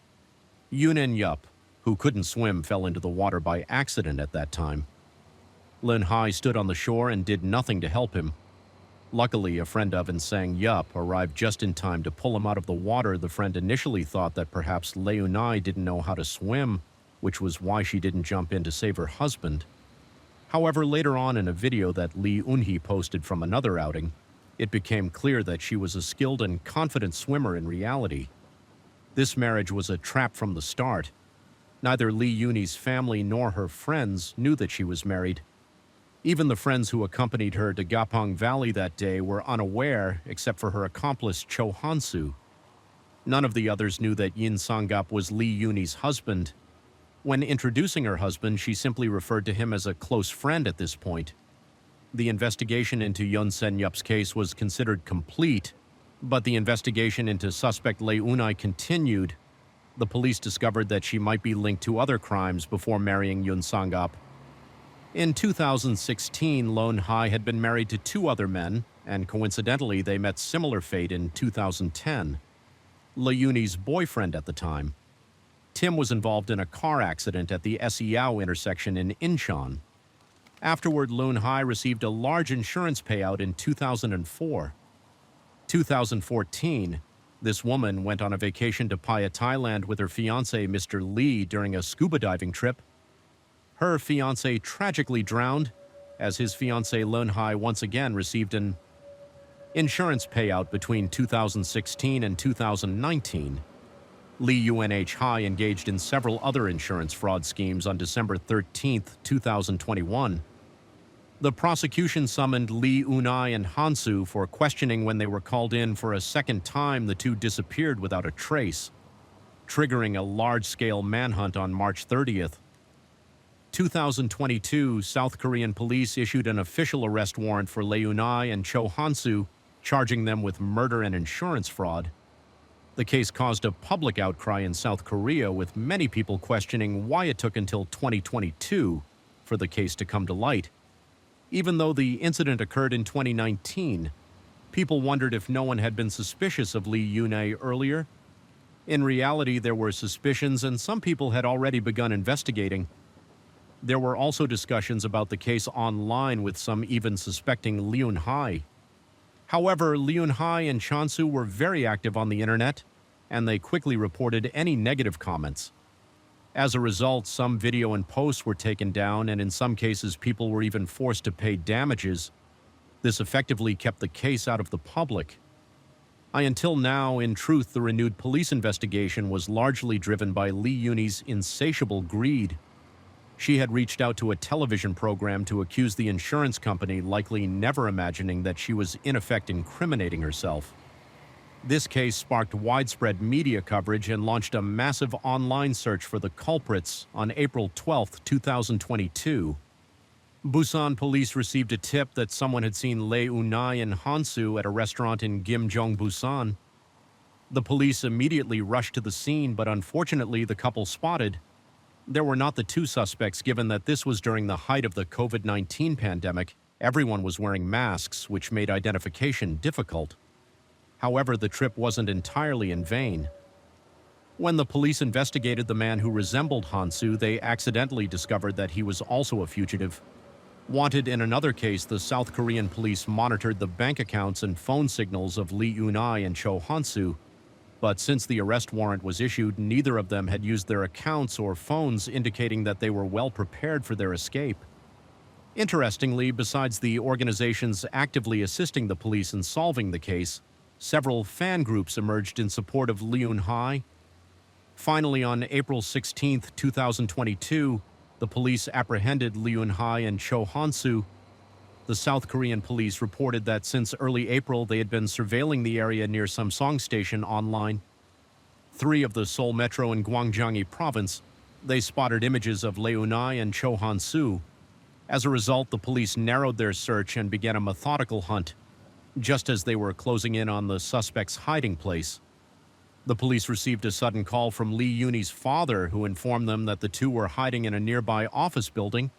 Yoon and Yup, who couldn't swim, fell into the water by accident at that time. Loon Hai stood on the shore and did nothing to help him. Luckily, a friend of Yoon Sang-yup arrived just in time to pull him out of the water. The friend initially thought that perhaps Lee Yoon-hai didn't know how to swim, which was why she didn't jump in to save her husband. However, later on in a video that Lee Eun-hee posted from another outing, it became clear that she was a skilled and confident swimmer in reality. This marriage was a trap from the start. Neither Lee Yoon-hee's family nor her friends knew that she was married. Even the friends who accompanied her to Gapong Valley that day were unaware, except for her accomplice Cho Han-soo. None of the others knew that Yoon Sang-yup was Lee Yoon-hee's husband. When introducing her husband, she simply referred to him as a close friend at this point. The investigation into Yoon Sang-yup's case was considered complete, but the investigation into suspect Lee Yoon-hai continued. The police discovered that she might be linked to other crimes before marrying Yoon Sang-yup. In 2016, Loon Hai had been married to 2 other men, and coincidentally, they met similar fate in 2010. Lee Yoon-hee's boyfriend at the time, Tim, was involved in a car accident at the Seoul intersection in Incheon. Afterward, Lun Hai received a large insurance payout in 2004. 2014, this woman went on a vacation to Pattaya, Thailand with her fiancé, Mr. Lee, during a scuba diving trip. Her fiancé tragically drowned, as his fiancée Lun Hai once again received an insurance payout between 2016 and 2019. Lee UNH Hai engaged in several other insurance fraud schemes on December 13, 2021. The prosecution summoned Lee Unai and Hansu for questioning. When they were called in for a second time, the two disappeared without a trace, triggering a large-scale manhunt on March 30th. 2022, South Korean police issued an official arrest warrant for Lee Unai and Cho Hansu, charging them with murder and insurance fraud. The case caused a public outcry in South Korea, with many people questioning why it took until 2022 for the case to come to light. Even though the incident occurred in 2019, people wondered if no one had been suspicious of Lee Unai earlier. In reality, there were suspicions, and some people had already begun investigating. There were also discussions about the case online, with some even suspecting Lee Unai. However, Lee Unai and Chansu were very active on the internet, and they quickly reported any negative comments. As a result, some video and posts were taken down, and in some cases people were even forced to pay damages. This effectively kept the case out of the public. Until now, in truth, the renewed police investigation was largely driven by Lee Unai's insatiable greed. She had reached out to a television program to accuse the insurance company, likely never imagining that she was in effect incriminating herself. This case sparked widespread media coverage and launched a massive online search for the culprits on April 12, 2022. Busan police received a tip that someone had seen Lee Unai and Hansu at a restaurant in Gimjeong, Busan. The police immediately rushed to the scene, but unfortunately the couple spotted. There were not the two suspects, given that this was during the height of the COVID-19 pandemic. Everyone was wearing masks, which made identification difficult. However, the trip wasn't entirely in vain. When the police investigated the man who resembled Hansu, they accidentally discovered that he was also a fugitive. Wanted in another case, the South Korean police monitored the bank accounts and phone signals of Lee Unai and Cho Hansu, but since the arrest warrant was issued, neither of them had used their accounts or phones, indicating that they were well prepared for their escape. Interestingly, besides the organizations actively assisting the police in solving the case, several fan groups emerged in support of Lee Unai. Finally, on April 16, 2022, the police apprehended Lee Unai and Cho Hansu. The South Korean police reported that since early April, they had been surveilling the area near Samsung Station online. 3 of the Seoul Metro and Gwangjanggi Province, they spotted images of Lee Unai and Cho Hansu. As a result, the police narrowed their search and began a methodical hunt, just as they were closing in on the suspect's hiding place. The police received a sudden call from Lee Unai's father, who informed them that the two were hiding in a nearby office building.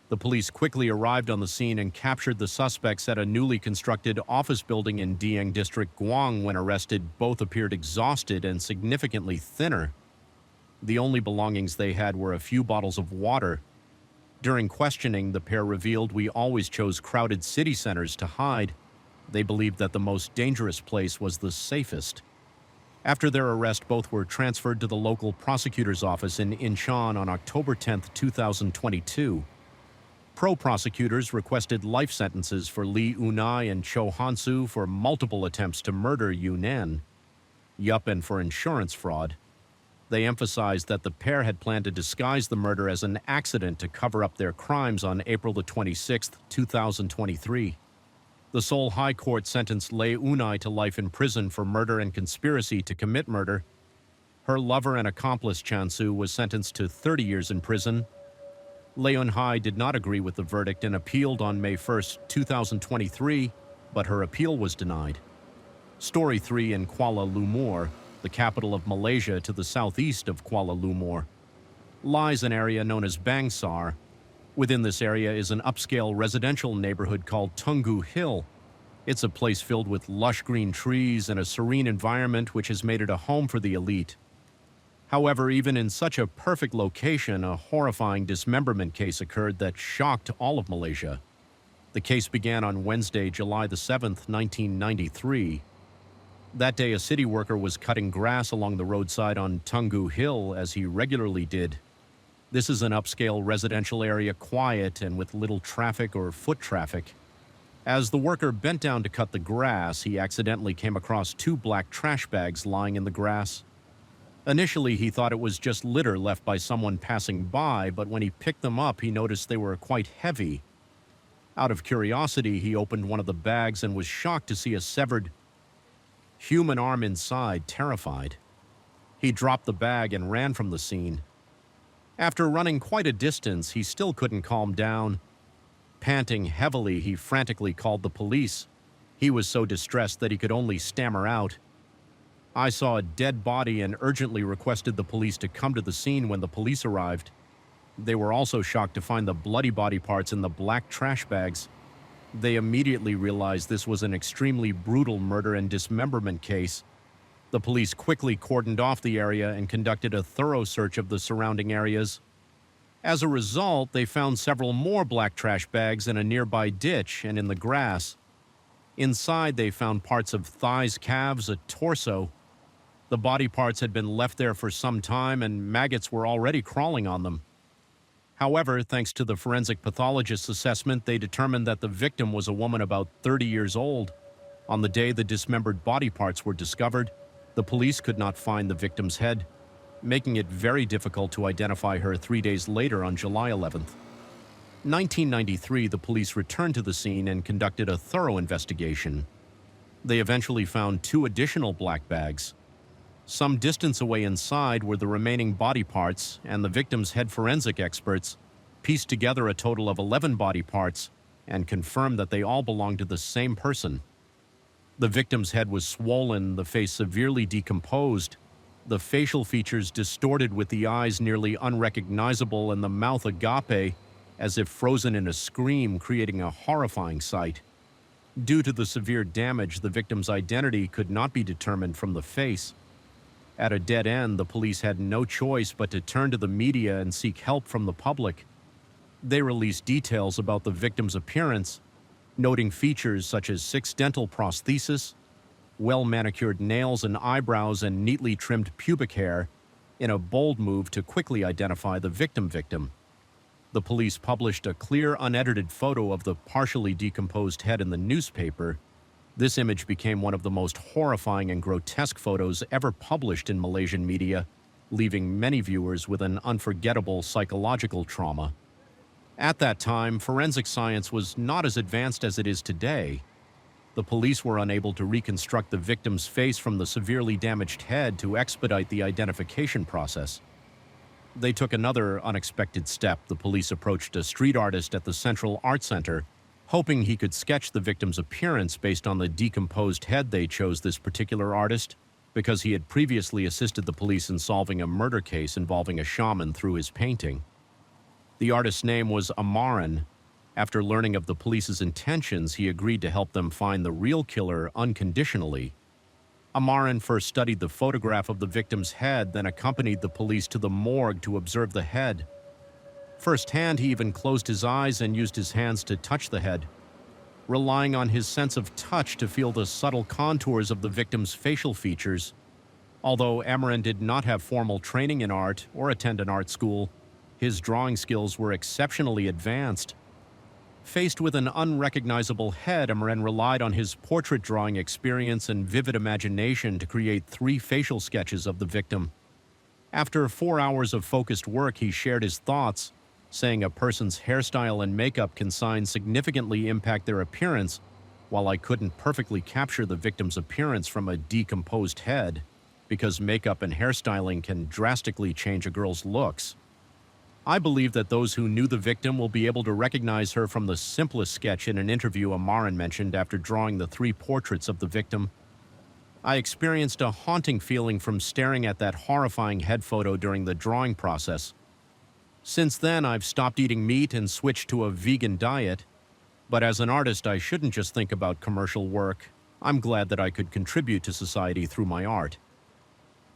The police quickly arrived on the scene and captured the suspects at a newly constructed office building in Dieng District, Gwang. When arrested, both appeared exhausted and significantly thinner. The only belongings they had were a few bottles of water. During questioning, the pair revealed, "We always chose crowded city centers to hide." They believed that the most dangerous place was the safest. After their arrest, both were transferred to the local prosecutor's office in Incheon on October 10, 2022. Pro-prosecutors requested life sentences for Lee Unai and Cho Hansu for multiple attempts to murder Yunan, and for insurance fraud. They emphasized that the pair had planned to disguise the murder as an accident to cover up their crimes on April 26, 2023. The Seoul High Court sentenced Lee Unai to life in prison for murder and conspiracy to commit murder. Her lover and accomplice Chansu was sentenced to 30 years in prison. Lee Unai did not agree with the verdict and appealed on May 1, 2023, but her appeal was denied. Story 3 in Kuala Lumpur, the capital of Malaysia to the southeast of Kuala Lumpur, lies an area known as Bangsar. Within this area is an upscale residential neighborhood called Tunggu Hill. It's a place filled with lush green trees and a serene environment which has made it a home for the elite. However, even in such a perfect location, a horrifying dismemberment case occurred that shocked all of Malaysia. The case began on Wednesday, July the 7th, 1993. That day, a city worker was cutting grass along the roadside on Tunggu Hill, as he regularly did. This is an upscale residential area, quiet and with little traffic or foot traffic. As the worker bent down to cut the grass, he accidentally came across two black trash bags lying in the grass. Initially, he thought it was just litter left by someone passing by, but when he picked them up, he noticed they were quite heavy. Out of curiosity, he opened one of the bags and was shocked to see a severed human arm inside, terrified. He dropped the bag and ran from the scene. After running quite a distance, he still couldn't calm down. Panting heavily, he frantically called the police. He was so distressed that he could only stammer out, "I saw a dead body," and urgently requested the police to come to the scene when the police arrived. They were also shocked to find the bloody body parts in the black trash bags. They immediately realized this was an extremely brutal murder and dismemberment case. The police quickly cordoned off the area and conducted a thorough search of the surrounding areas. As a result, they found several more black trash bags in a nearby ditch and in the grass. Inside, they found parts of thighs, calves, a torso. The body parts had been left there for some time, and maggots were already crawling on them. However, thanks to the forensic pathologist's assessment, they determined that the victim was a woman about 30 years old. On the day the dismembered body parts were discovered, the police could not find the victim's head, making it very difficult to identify her 3 days later on July 11th. 1993, the police returned to the scene and conducted a thorough investigation. They eventually found two additional black bags. Some distance away inside were the remaining body parts, and the victim's head forensic experts pieced together a total of 11 body parts and confirmed that they all belonged to the same person. The victim's head was swollen, the face severely decomposed, the facial features distorted with the eyes nearly unrecognizable and the mouth agape, as if frozen in a scream, creating a horrifying sight. Due to the severe damage, the victim's identity could not be determined from the face. At a dead end, the police had no choice but to turn to the media and seek help from the public. They released details about the victim's appearance, noting features such as 6 dental prostheses, well-manicured nails and eyebrows, and neatly trimmed pubic hair, in a bold move to quickly identify the victim. The police published a clear, unedited photo of the partially decomposed head in the newspaper. This image became one of the most horrifying and grotesque photos ever published in Malaysian media, leaving many viewers with an unforgettable psychological trauma. At that time, forensic science was not as advanced as it is today. The police were unable to reconstruct the victim's face from the severely damaged head to expedite the identification process. They took another unexpected step. The police approached a street artist at the Central Art Center, hoping he could sketch the victim's appearance based on the decomposed head. They chose this particular artist because he had previously assisted the police in solving a murder case involving a shaman through his painting. The artist's name was Amaran. After learning of the police's intentions, he agreed to help them find the real killer unconditionally. Amaran first studied the photograph of the victim's head, then accompanied the police to the morgue to observe the head. Firsthand, he even closed his eyes and used his hands to touch the head, relying on his sense of touch to feel the subtle contours of the victim's facial features. Although Amaran did not have formal training in art or attend an art school, his drawing skills were exceptionally advanced. Faced with an unrecognizable head, Amaran relied on his portrait drawing experience and vivid imagination to create 3 facial sketches of the victim. After 4 hours of focused work, he shared his thoughts, saying a person's hairstyle and makeup can significantly impact their appearance. While I couldn't perfectly capture the victim's appearance from a decomposed head, because makeup and hairstyling can drastically change a girl's looks, I believe that those who knew the victim will be able to recognize her from the simplest sketch. In an interview, Amaran mentioned after drawing the 3 portraits of the victim, "I experienced a haunting feeling from staring at that horrifying head photo during the drawing process. Since then, I've stopped eating meat and switched to a vegan diet. But as an artist, I shouldn't just think about commercial work. I'm glad that I could contribute to society through my art."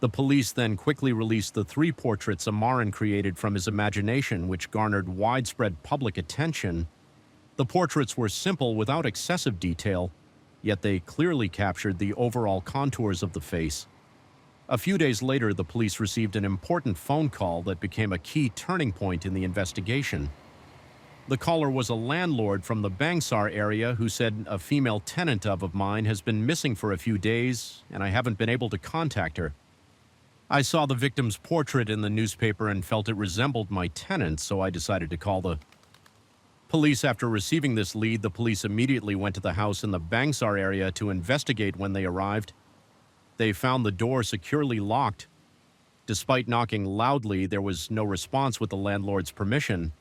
The police then quickly released the 3 portraits Amarin created from his imagination, which garnered widespread public attention. The portraits were simple without excessive detail, yet they clearly captured the overall contours of the face. A few days later, the police received an important phone call that became a key turning point in the investigation. The caller was a landlord from the Bangsar area who said a female tenant of mine has been missing for a few days and I haven't been able to contact her. I saw the victim's portrait in the newspaper and felt it resembled my tenant, so I decided to call the police. After receiving this lead, the police immediately went to the house in the Bangsar area to investigate. When they arrived, they found the door securely locked. Despite knocking loudly, there was no response with the landlord's permission.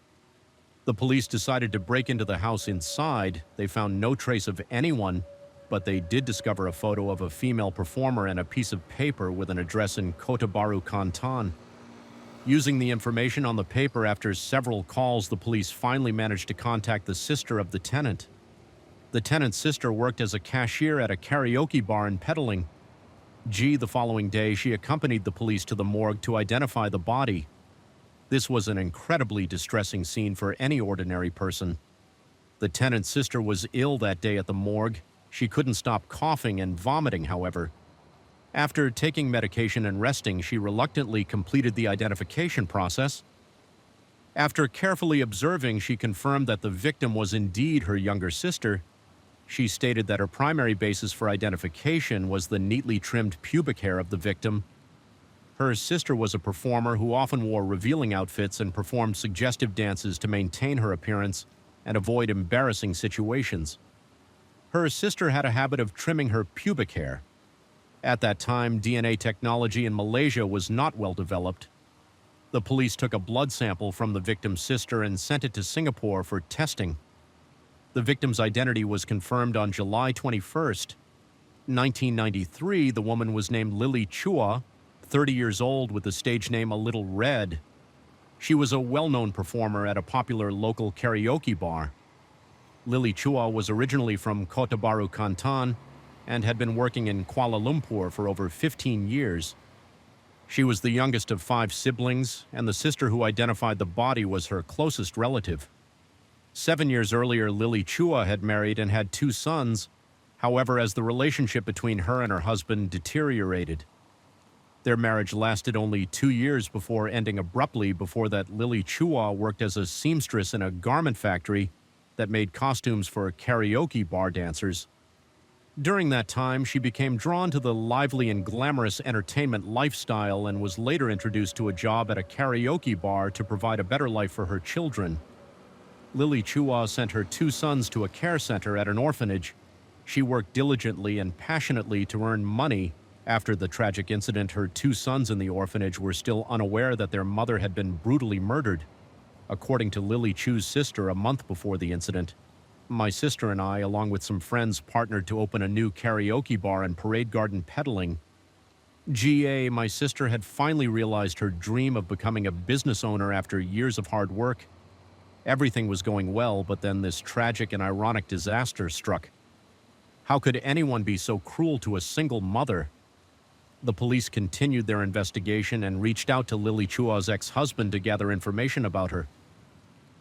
The police decided to break into the house inside. They found no trace of anyone, but they did discover a photo of a female performer and a piece of paper with an address in Kota Baru, Kantan. Using the information on the paper, after several calls, the police finally managed to contact the sister of the tenant. The tenant's sister worked as a cashier at a karaoke bar in Petaling. The following day, she accompanied the police to the morgue to identify the body. This was an incredibly distressing scene for any ordinary person. The tenant's sister was ill that day at the morgue. She couldn't stop coughing and vomiting, however. After taking medication and resting, she reluctantly completed the identification process. After carefully observing, she confirmed that the victim was indeed her younger sister. She stated that her primary basis for identification was the neatly trimmed pubic hair of the victim. Her sister was a performer who often wore revealing outfits and performed suggestive dances to maintain her appearance and avoid embarrassing situations. Her sister had a habit of trimming her pubic hair. At that time, DNA technology in Malaysia was not well developed. The police took a blood sample from the victim's sister and sent it to Singapore for testing. The victim's identity was confirmed on July 21st. 1993, the woman was named Lily Chua, 30 years old, with the stage name A Little Red. She was a well-known performer at a popular local karaoke bar. Lily Chua was originally from Kota Baru, Kantan, and had been working in Kuala Lumpur for over 15 years. She was the youngest of 5 siblings, and the sister who identified the body was her closest relative. 7 years earlier, Lily Chua had married and had 2 sons. However, as the relationship between her and her husband deteriorated, their marriage lasted only 2 years before ending abruptly. Before that, Lily Chua worked as a seamstress in a garment factory that made costumes for karaoke bar dancers. During that time, she became drawn to the lively and glamorous entertainment lifestyle and was later introduced to a job at a karaoke bar to provide a better life for her children. Lily Chua sent her 2 sons to a care center at an orphanage. She worked diligently and passionately to earn money. After the tragic incident, her 2 sons in the orphanage were still unaware that their mother had been brutally murdered. According to Lily Chu's sister, a month before the incident, my sister and I, along with some friends, partnered to open a new karaoke bar in Parade Garden, Petaling. My sister had finally realized her dream of becoming a business owner after years of hard work. Everything was going well, but then this tragic and ironic disaster struck. How could anyone be so cruel to a single mother? The police continued their investigation and reached out to Lily Chua's ex-husband to gather information about her.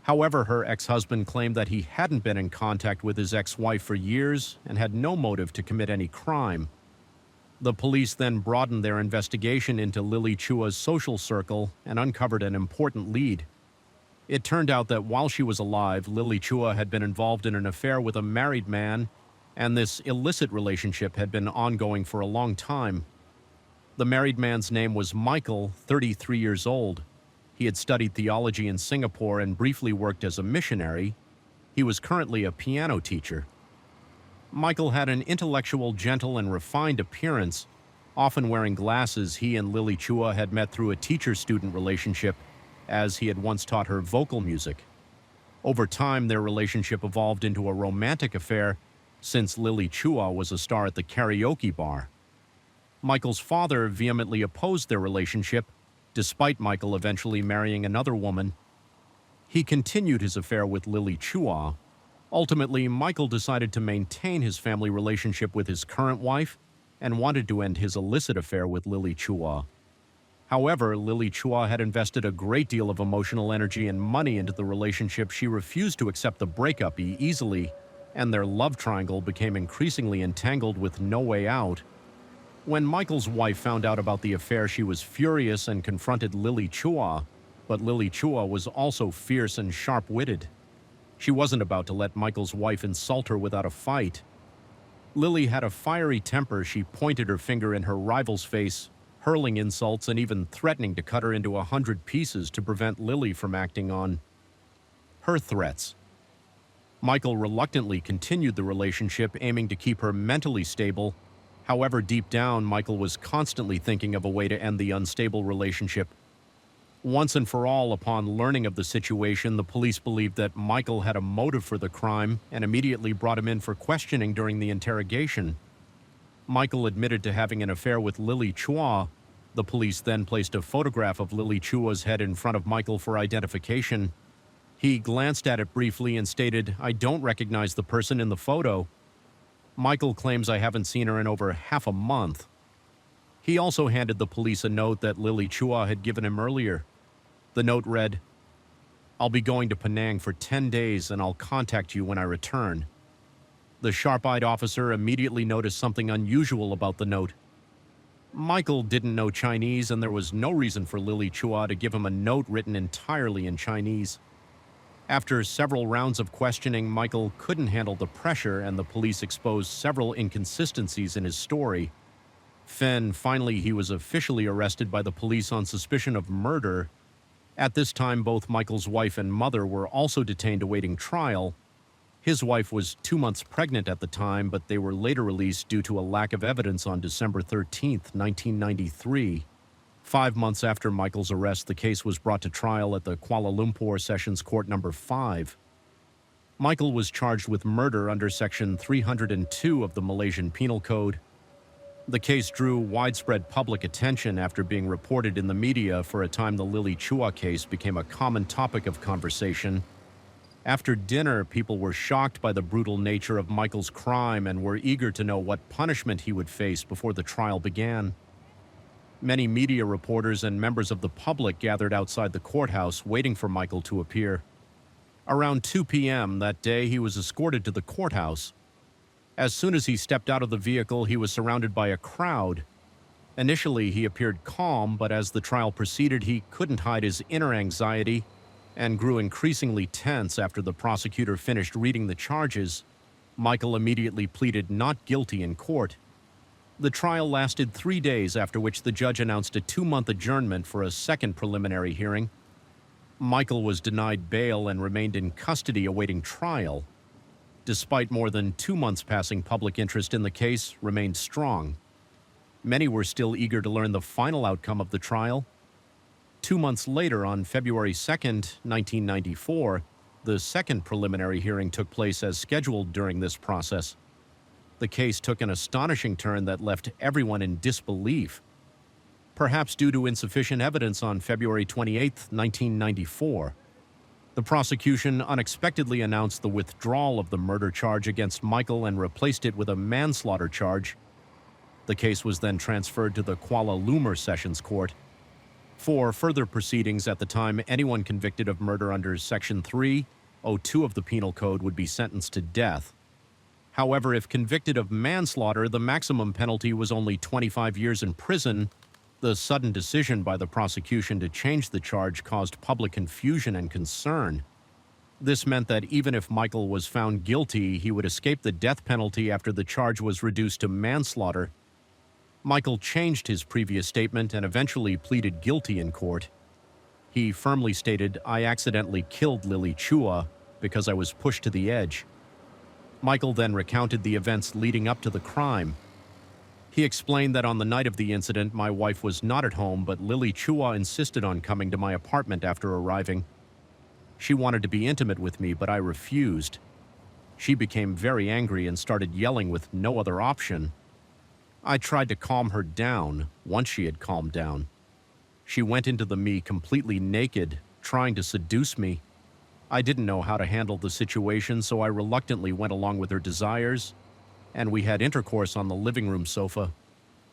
However, her ex-husband claimed that he hadn't been in contact with his ex-wife for years and had no motive to commit any crime. The police then broadened their investigation into Lily Chua's social circle and uncovered an important lead. It turned out that while she was alive, Lily Chua had been involved in an affair with a married man, and this illicit relationship had been ongoing for a long time. The married man's name was Michael, 33 years old. He had studied theology in Singapore and briefly worked as a missionary. He was currently a piano teacher. Michael had an intellectual, gentle, and refined appearance. Often wearing glasses, he and Lily Chua had met through a teacher-student relationship, as he had once taught her vocal music. Over time, their relationship evolved into a romantic affair, since Lily Chua was a star at the karaoke bar. Michael's father vehemently opposed their relationship, despite Michael eventually marrying another woman. He continued his affair with Lily Chua. Ultimately, Michael decided to maintain his family relationship with his current wife. and wanted to end his illicit affair with Lily Chua. However, Lily Chua had invested a great deal of emotional energy and money into the relationship. She refused to accept the breakup easily, and their love triangle became increasingly entangled with no way out. When Michael's wife found out about the affair, she was furious and confronted Lily Chua, but Lily Chua was also fierce and sharp-witted. She wasn't about to let Michael's wife insult her without a fight. Lily had a fiery temper. She pointed her finger in her rival's face, hurling insults and even threatening to cut her into 100 pieces to prevent Lily from acting on her threats. Michael reluctantly continued the relationship, aiming to keep her mentally stable. However, deep down, Michael was constantly thinking of a way to end the unstable relationship. Once and for all, upon learning of the situation, the police believed that Michael had a motive for the crime and immediately brought him in for questioning during the interrogation. Michael admitted to having an affair with Lily Chua. The police then placed a photograph of Lily Chua's head in front of Michael for identification. He glanced at it briefly and stated, "I don't recognize the person in the photo." Michael claims, "I haven't seen her in over half a month." He also handed the police a note that Lily Chua had given him earlier. The note read, "I'll be going to Penang for 10 days and I'll contact you when I return." The sharp-eyed officer immediately noticed something unusual about the note. Michael didn't know Chinese, and there was no reason for Lily Chua to give him a note written entirely in Chinese. After several rounds of questioning, Michael couldn't handle the pressure, and the police exposed several inconsistencies in his story. Finally, he was officially arrested by the police on suspicion of murder. At this time, both Michael's wife and mother were also detained awaiting trial. His wife was 2 months pregnant at the time, but they were later released due to a lack of evidence on December 13, 1993. 5 months after Michael's arrest, the case was brought to trial at the Kuala Lumpur Sessions Court Number 5. Michael was charged with murder under Section 302 of the Malaysian Penal Code. The case drew widespread public attention after being reported in the media. For a time, the Lily Chua case became a common topic of conversation. After dinner, people were shocked by the brutal nature of Michael's crime and were eager to know what punishment he would face before the trial began. Many media reporters and members of the public gathered outside the courthouse waiting for Michael to appear. Around 2 p.m. that day, he was escorted to the courthouse. As soon as he stepped out of the vehicle, he was surrounded by a crowd. Initially, he appeared calm, but as the trial proceeded, he couldn't hide his inner anxiety and grew increasingly tense. After the prosecutor finished reading the charges, Michael immediately pleaded not guilty in court. The trial lasted 3 days, after which the judge announced a 2-month adjournment for a second preliminary hearing. Michael was denied bail and remained in custody awaiting trial. Despite more than 2 months passing, public interest in the case remained strong. Many were still eager to learn the final outcome of the trial. 2 months later, on February 2nd, 1994, the second preliminary hearing took place as scheduled. During this process, the case took an astonishing turn that left everyone in disbelief. Perhaps due to insufficient evidence, on February 28, 1994, the prosecution unexpectedly announced the withdrawal of the murder charge against Michael and replaced it with a manslaughter charge. The case was then transferred to the Kuala Lumpur Sessions Court. For further proceedings, at the time, anyone convicted of murder under Section 302 of the Penal Code would be sentenced to death. However, if convicted of manslaughter, the maximum penalty was only 25 years in prison. The sudden decision by the prosecution to change the charge caused public confusion and concern. This meant that even if Michael was found guilty, he would escape the death penalty after the charge was reduced to manslaughter. Michael changed his previous statement and eventually pleaded guilty in court. He firmly stated, "I accidentally killed Lily Chua because I was pushed to the edge." Michael then recounted the events leading up to the crime. He explained that on the night of the incident, my wife was not at home, but Lily Chua insisted on coming to my apartment after arriving. She wanted to be intimate with me, but I refused. She became very angry and started yelling with no other option. I tried to calm her down. Once she had calmed down, she went into me completely naked, trying to seduce me. I didn't know how to handle the situation, so I reluctantly went along with her desires, and we had intercourse on the living room sofa.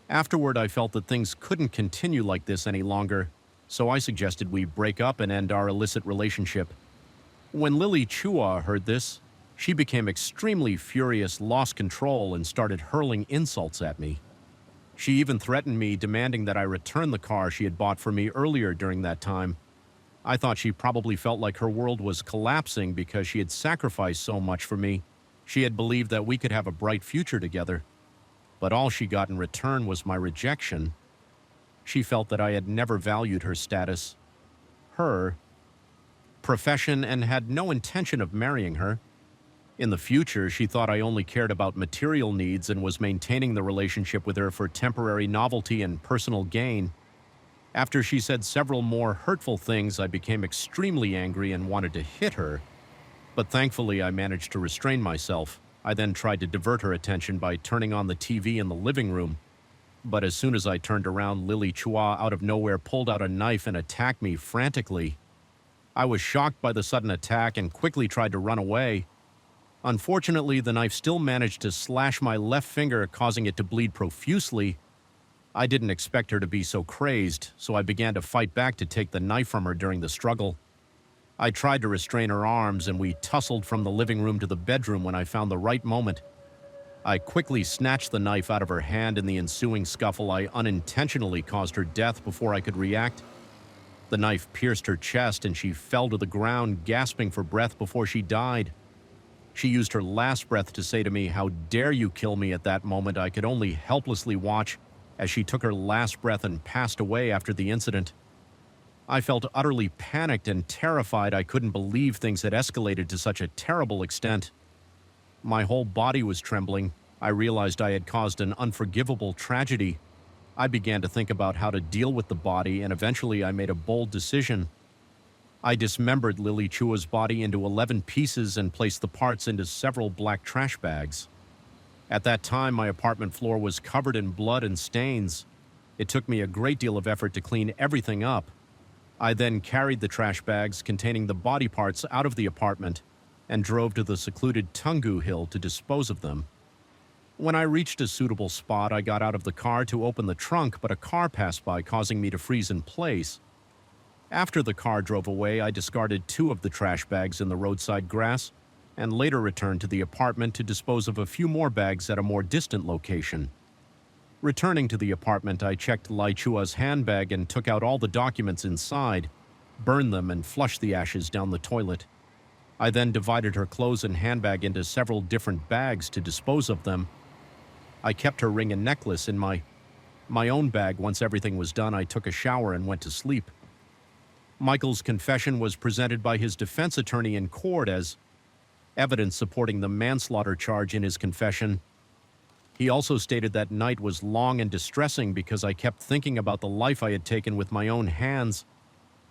Afterward, I felt that things couldn't continue like this any longer, so I suggested we break up and end our illicit relationship. When Lily Chua heard this, she became extremely furious, lost control, and started hurling insults at me. She even threatened me, demanding that I return the car she had bought for me earlier during that time. I thought she probably felt like her world was collapsing because she had sacrificed so much for me. She had believed that we could have a bright future together. But all she got in return was my rejection. She felt that I had never valued her status, her profession, and had no intention of marrying her. In the future, she thought I only cared about material needs and was maintaining the relationship with her for temporary novelty and personal gain. After she said several more hurtful things, I became extremely angry and wanted to hit her. But thankfully, I managed to restrain myself. I then tried to divert her attention by turning on the TV in the living room. But as soon as I turned around, Lily Chua out of nowhere pulled out a knife and attacked me frantically. I was shocked by the sudden attack and quickly tried to run away. Unfortunately, the knife still managed to slash my left finger, causing it to bleed profusely. I didn't expect her to be so crazed, so I began to fight back to take the knife from her during the struggle. I tried to restrain her arms, and we tussled from the living room to the bedroom when I found the right moment. I quickly snatched the knife out of her hand. In the ensuing scuffle, I unintentionally caused her death before I could react. The knife pierced her chest, and she fell to the ground, gasping for breath before she died. She used her last breath to say to me, "How dare you kill me?" At that moment, I could only helplessly watch as she took her last breath and passed away after the incident. I felt utterly panicked and terrified. I couldn't believe things had escalated to such a terrible extent. My whole body was trembling. I realized I had caused an unforgivable tragedy. I began to think about how to deal with the body, and eventually I made a bold decision. I dismembered Lily Chua's body into 11 pieces and placed the parts into several black trash bags. At that time, my apartment floor was covered in blood and stains. It took me a great deal of effort to clean everything up. I then carried the trash bags containing the body parts out of the apartment and drove to the secluded Tungu Hill to dispose of them. When I reached a suitable spot, I got out of the car to open the trunk, but a car passed by, causing me to freeze in place. After the car drove away, I discarded 2 of the trash bags in the roadside grass and later returned to the apartment to dispose of a few more bags at a more distant location. Returning to the apartment, I checked Lai Chua's handbag and took out all the documents inside, burned them, and flushed the ashes down the toilet. I then divided her clothes and handbag into several different bags to dispose of them. I kept her ring and necklace in my own bag. Once everything was done, I took a shower and went to sleep. Michael's confession was presented by his defense attorney in court as evidence supporting the manslaughter charge in his confession. He also stated that night was long and distressing because I kept thinking about the life I had taken with my own hands.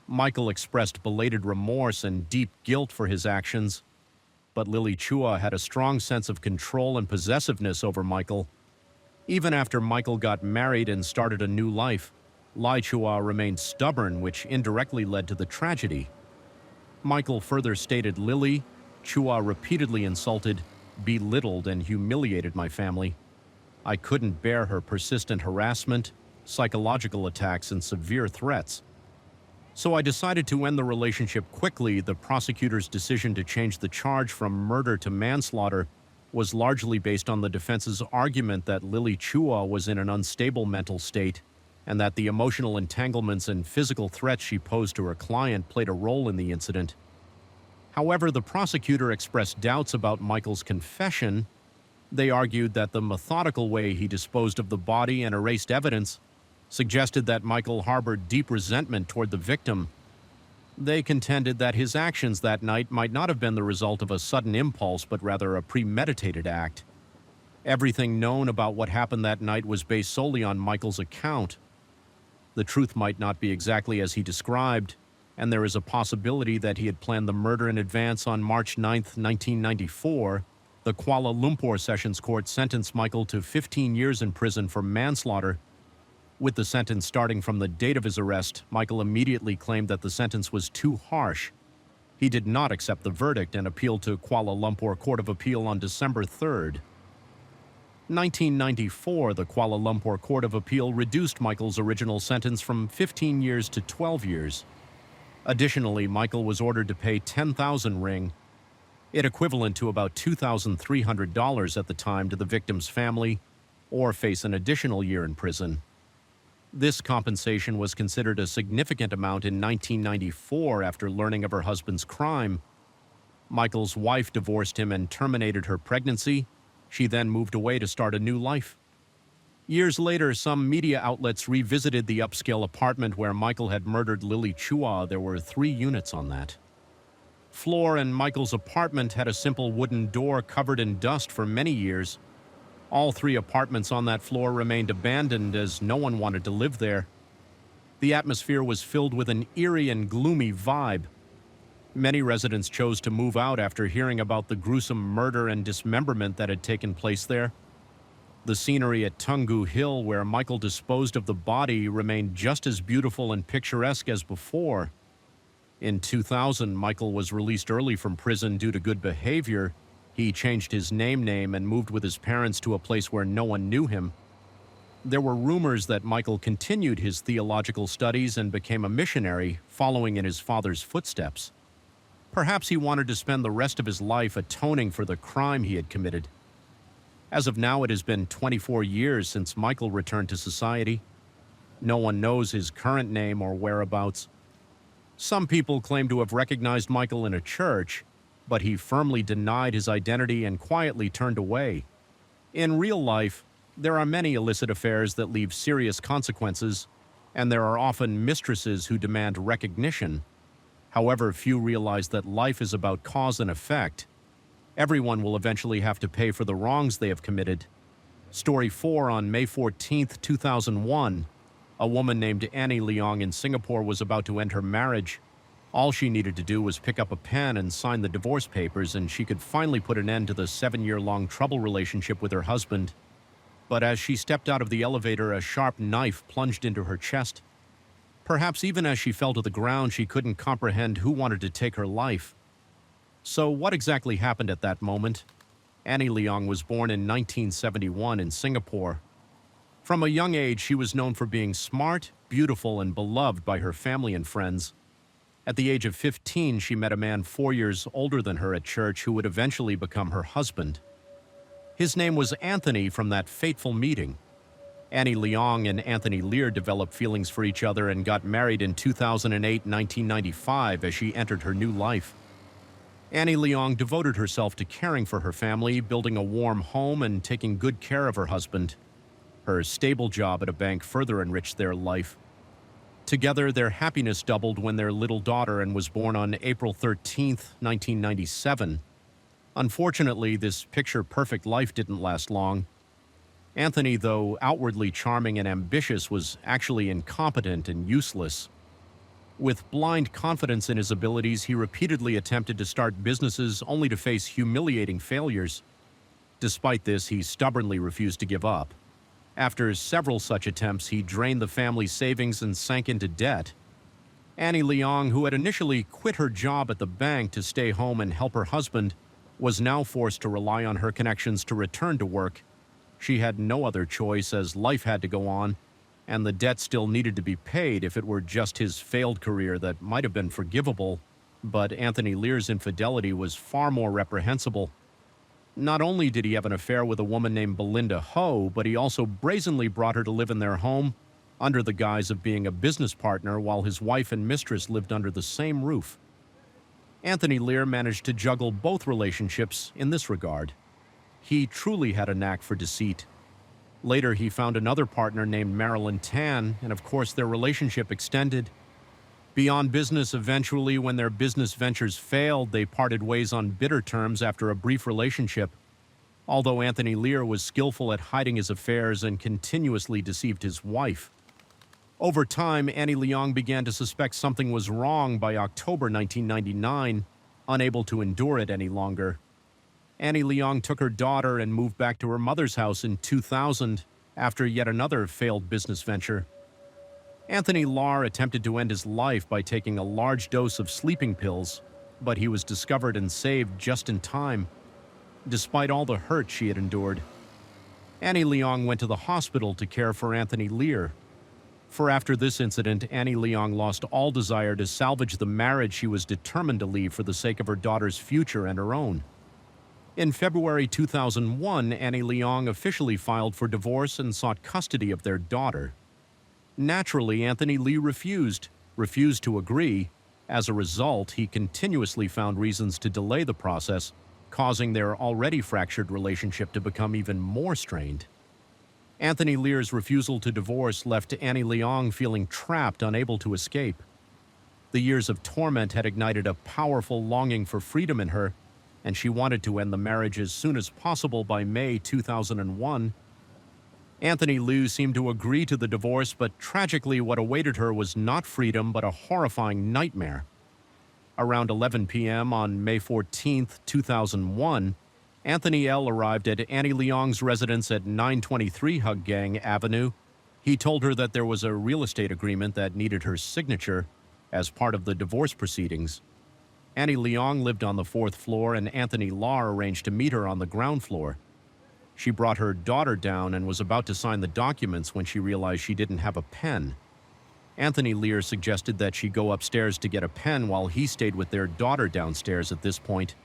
Michael expressed belated remorse and deep guilt for his actions, but Lily Chua had a strong sense of control and possessiveness over Michael. Even after Michael got married and started a new life, Lai Chua remained stubborn, which indirectly led to the tragedy. Michael further stated Lily Chua repeatedly insulted, belittled, and humiliated my family. I couldn't bear her persistent harassment, psychological attacks, and severe threats. So I decided to end the relationship quickly. The prosecutor's decision to change the charge from murder to manslaughter was largely based on the defense's argument that Lily Chua was in an unstable mental state and that the emotional entanglements and physical threats she posed to her client played a role in the incident. However, the prosecutor expressed doubts about Michael's confession. They argued that the methodical way he disposed of the body and erased evidence suggested that Michael harbored deep resentment toward the victim. They contended that his actions that night might not have been the result of a sudden impulse, but rather a premeditated act. Everything known about what happened that night was based solely on Michael's account. The truth might not be exactly as he described, and there is a possibility that he had planned the murder in advance. On March 9, 1994, the Kuala Lumpur Sessions Court sentenced Michael to 15 years in prison for manslaughter. With the sentence starting from the date of his arrest, Michael immediately claimed that the sentence was too harsh. He did not accept the verdict and appealed to Kuala Lumpur Court of Appeal on December 3rd. 1994, the Kuala Lumpur Court of Appeal reduced Michael's original sentence from 15 years to 12 years. Additionally, Michael was ordered to pay 10,000 ring, it equivalent to about $2,300 at the time, to the victim's family, or face an additional year in prison. This compensation was considered a significant amount in 1994 after learning of her husband's crime. Michael's wife divorced him and terminated her pregnancy. She then moved away to start a new life. Years later, some media outlets revisited the upscale apartment where Michael had murdered Lily Chua. There were 3 units on that floor, and Michael's apartment had a simple wooden door covered in dust for many years. All 3 apartments on that floor remained abandoned as no one wanted to live there. The atmosphere was filled with an eerie and gloomy vibe. Many residents chose to move out after hearing about the gruesome murder and dismemberment that had taken place there. The scenery at Tungu Hill, where Michael disposed of the body, remained just as beautiful and picturesque as before. In 2000, Michael was released early from prison due to good behavior. He changed his name and moved with his parents to a place where no one knew him. There were rumors that Michael continued his theological studies and became a missionary, following in his father's footsteps. Perhaps he wanted to spend the rest of his life atoning for the crime he had committed. As of now, it has been 24 years since Michael returned to society. No one knows his current name or whereabouts. Some people claim to have recognized Michael in a church, but he firmly denied his identity and quietly turned away. In real life, there are many illicit affairs that leave serious consequences, and there are often mistresses who demand recognition. However, few realize that life is about cause and effect. Everyone will eventually have to pay for the wrongs they have committed. Story 4, on May 14, 2001, a woman named Annie Leong in Singapore was about to end her marriage. All she needed to do was pick up a pen and sign the divorce papers, and she could finally put an end to the 7-year-long trouble relationship with her husband. But as she stepped out of the elevator, a sharp knife plunged into her chest. Perhaps even as she fell to the ground, she couldn't comprehend who wanted to take her life. So what exactly happened at that moment? Annie Leong was born in 1971 in Singapore. From a young age, she was known for being smart, beautiful, and beloved by her family and friends. At the age of 15, she met a man 4 years older than her at church who would eventually become her husband. His name was Anthony from that fateful meeting. Annie Leong and Anthony Lear developed feelings for each other and got married in 2008-1995 as she entered her new life. Annie Leong devoted herself to caring for her family, building a warm home, and taking good care of her husband. Her stable job at a bank further enriched their life. Together, their happiness doubled when their little daughter was born on April 13, 1997. Unfortunately, this picture-perfect life didn't last long. Anthony, though outwardly charming and ambitious, was actually incompetent and useless. With blind confidence in his abilities, he repeatedly attempted to start businesses only to face humiliating failures. Despite this, he stubbornly refused to give up. After several such attempts, he drained the family's savings and sank into debt. Annie Leong, who had initially quit her job at the bank to stay home and help her husband, was now forced to rely on her connections to return to work. She had no other choice, as life had to go on, and the debt still needed to be paid. If it were just his failed career, that might have been forgivable, but Anthony Lear's infidelity was far more reprehensible. Not only did he have an affair with a woman named Belinda Ho, but he also brazenly brought her to live in their home under the guise of being a business partner, while his wife and mistress lived under the same roof. Anthony Lear managed to juggle both relationships in this regard. He truly had a knack for deceit. Later, he found another partner named Marilyn Tan, and of course their relationship extended. Beyond business, eventually, when their business ventures failed, they parted ways on bitter terms after a brief relationship. Although Anthony Lear was skillful at hiding his affairs and continuously deceived his wife. Over time, Annie Leong began to suspect something was wrong. By October 1999, unable to endure it any longer, Annie Leong took her daughter and moved back to her mother's house in 2000 after yet another failed business venture. Anthony Lear attempted to end his life by taking a large dose of sleeping pills, but he was discovered and saved just in time, despite all the hurt she had endured. Annie Leong went to the hospital to care for Anthony Lear. For after this incident, Annie Leong lost all desire to salvage the marriage she was determined to leave for the sake of her daughter's future and her own. In February 2001, Annie Leong officially filed for divorce and sought custody of their daughter. Naturally, Anthony Lee refused to agree. As a result, he continuously found reasons to delay the process, causing their already fractured relationship to become even more strained. Anthony Lear's refusal to divorce left Annie Leong feeling trapped, unable to escape. The years of torment had ignited a powerful longing for freedom in her, and she wanted to end the marriage as soon as possible by May 2001. Anthony Liu seemed to agree to the divorce, but tragically what awaited her was not freedom but a horrifying nightmare. Around 11 p.m. on May 14, 2001, Anthony L. arrived at Annie Leong's residence at 923 Hug Gang Avenue. He told her that there was a real estate agreement that needed her signature as part of the divorce proceedings. Annie Leong lived on the 4th floor, and Anthony Law arranged to meet her on the ground floor. She brought her daughter down and was about to sign the documents when she realized she didn't have a pen. Anthony Lear suggested that she go upstairs to get a pen while he stayed with their daughter downstairs at this point.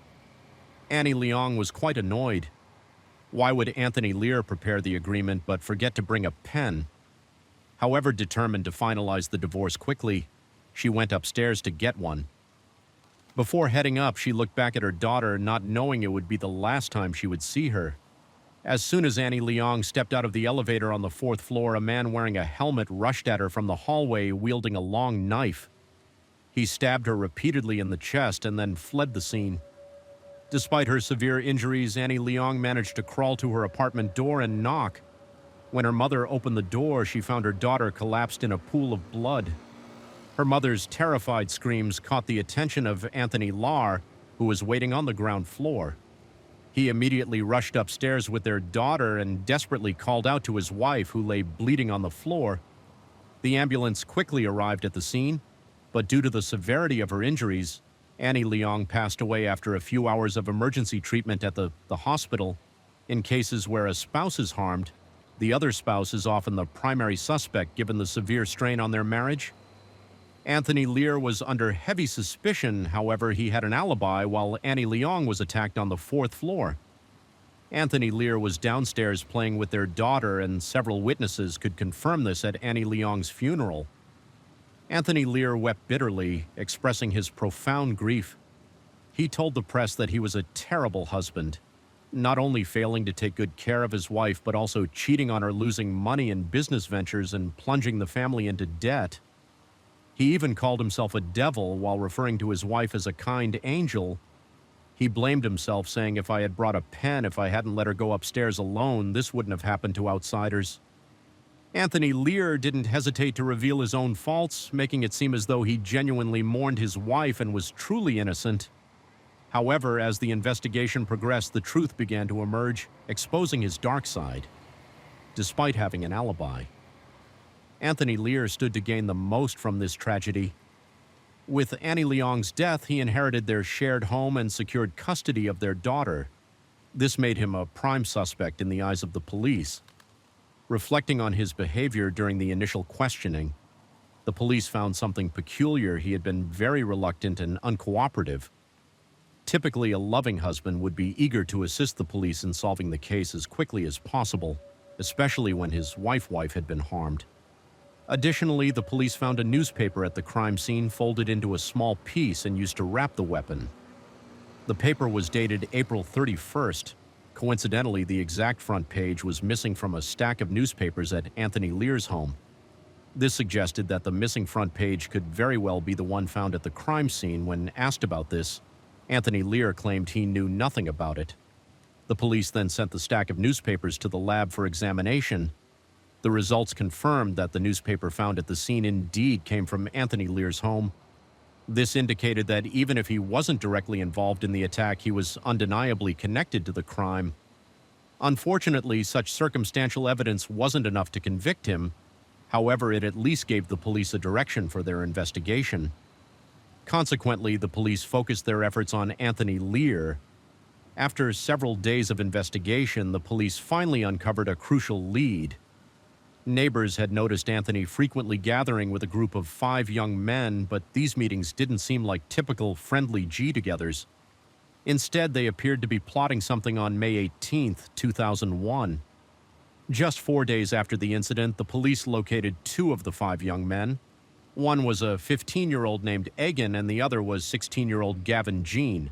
Annie Leong was quite annoyed. Why would Anthony Lear prepare the agreement but forget to bring a pen? However, determined to finalize the divorce quickly, she went upstairs to get one. Before heading up, she looked back at her daughter, not knowing it would be the last time she would see her. As soon as Annie Leong stepped out of the elevator on the 4th floor, a man wearing a helmet rushed at her from the hallway, wielding a long knife. He stabbed her repeatedly in the chest and then fled the scene. Despite her severe injuries, Annie Leong managed to crawl to her apartment door and knock. When her mother opened the door, she found her daughter collapsed in a pool of blood. Her mother's terrified screams caught the attention of Anthony Lahr, who was waiting on the ground floor. He immediately rushed upstairs with their daughter and desperately called out to his wife, who lay bleeding on the floor. The ambulance quickly arrived at the scene, but due to the severity of her injuries, Annie Leong passed away after a few hours of emergency treatment at the hospital. In cases where a spouse is harmed, the other spouse is often the primary suspect given the severe strain on their marriage. Anthony Lear was under heavy suspicion. However, he had an alibi while Annie Leong was attacked on the 4th floor. Anthony Lear was downstairs playing with their daughter, and several witnesses could confirm this at Annie Leong's funeral. Anthony Lear wept bitterly, expressing his profound grief. He told the press that he was a terrible husband, not only failing to take good care of his wife, but also cheating on her, losing money in business ventures, and plunging the family into debt. He even called himself a devil while referring to his wife as a kind angel. He blamed himself, saying, "If I had brought a pen, if I hadn't let her go upstairs alone, this wouldn't have happened to outsiders." Anthony Lear didn't hesitate to reveal his own faults, making it seem as though he genuinely mourned his wife and was truly innocent. However, as the investigation progressed, the truth began to emerge, exposing his dark side. Despite having an alibi, Anthony Lear stood to gain the most from this tragedy. With Annie Leong's death, he inherited their shared home and secured custody of their daughter. This made him a prime suspect in the eyes of the police. Reflecting on his behavior during the initial questioning, the police found something peculiar. He had been very reluctant and uncooperative. Typically, a loving husband would be eager to assist the police in solving the case as quickly as possible, especially when his wife had been harmed. Additionally, the police found a newspaper at the crime scene folded into a small piece and used to wrap the weapon. The paper was dated April 31st. Coincidentally, the exact front page was missing from a stack of newspapers at Anthony Lear's home. This suggested that the missing front page could very well be the one found at the crime scene. When asked about this, Anthony Lear claimed he knew nothing about it. The police then sent the stack of newspapers to the lab for examination. The results confirmed that the newspaper found at the scene indeed came from Anthony Lear's home. This indicated that even if he wasn't directly involved in the attack, he was undeniably connected to the crime. Unfortunately, such circumstantial evidence wasn't enough to convict him. However, it at least gave the police a direction for their investigation. Consequently, the police focused their efforts on Anthony Lear. After several days of investigation, the police finally uncovered a crucial lead. Neighbors had noticed Anthony frequently gathering with a group of 5 young men, but these meetings didn't seem like typical friendly get-togethers. Instead, they appeared to be plotting something on May 18, 2001. Just 4 days after the incident, the police located 2 of the 5 young men. One was a 15-year-old named Egan, and the other was 16-year-old Gavin Jean.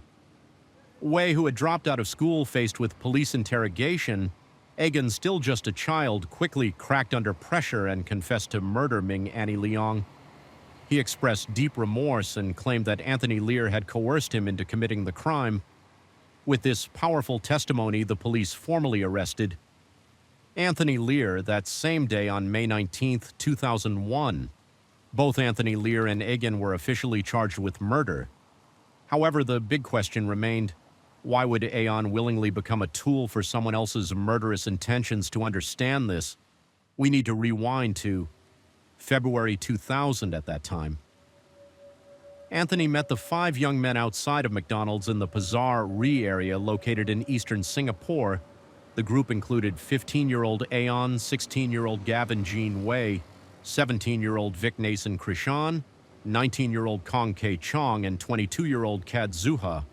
Wei, who had dropped out of school faced with police interrogation, Egan, still just a child, quickly cracked under pressure and confessed to murdering Annie Leong. He expressed deep remorse and claimed that Anthony Lear had coerced him into committing the crime. With this powerful testimony, the police formally arrested Anthony Lear that same day on May 19, 2001. Both Anthony Lear and Egan were officially charged with murder. However, the big question remained, why would Aeon willingly become a tool for someone else's murderous intentions? To understand this, we need to rewind to February 2000 at that time. Anthony met the 5 young men outside of McDonald's in the Pasar Ri area located in eastern Singapore. The group included 15-year-old Aeon, 16-year-old Gavin Jean Wei, 17-year-old Vic Nason Krishan, 19-year-old Kong K. Chong, and 22-year-old Kad Zuha.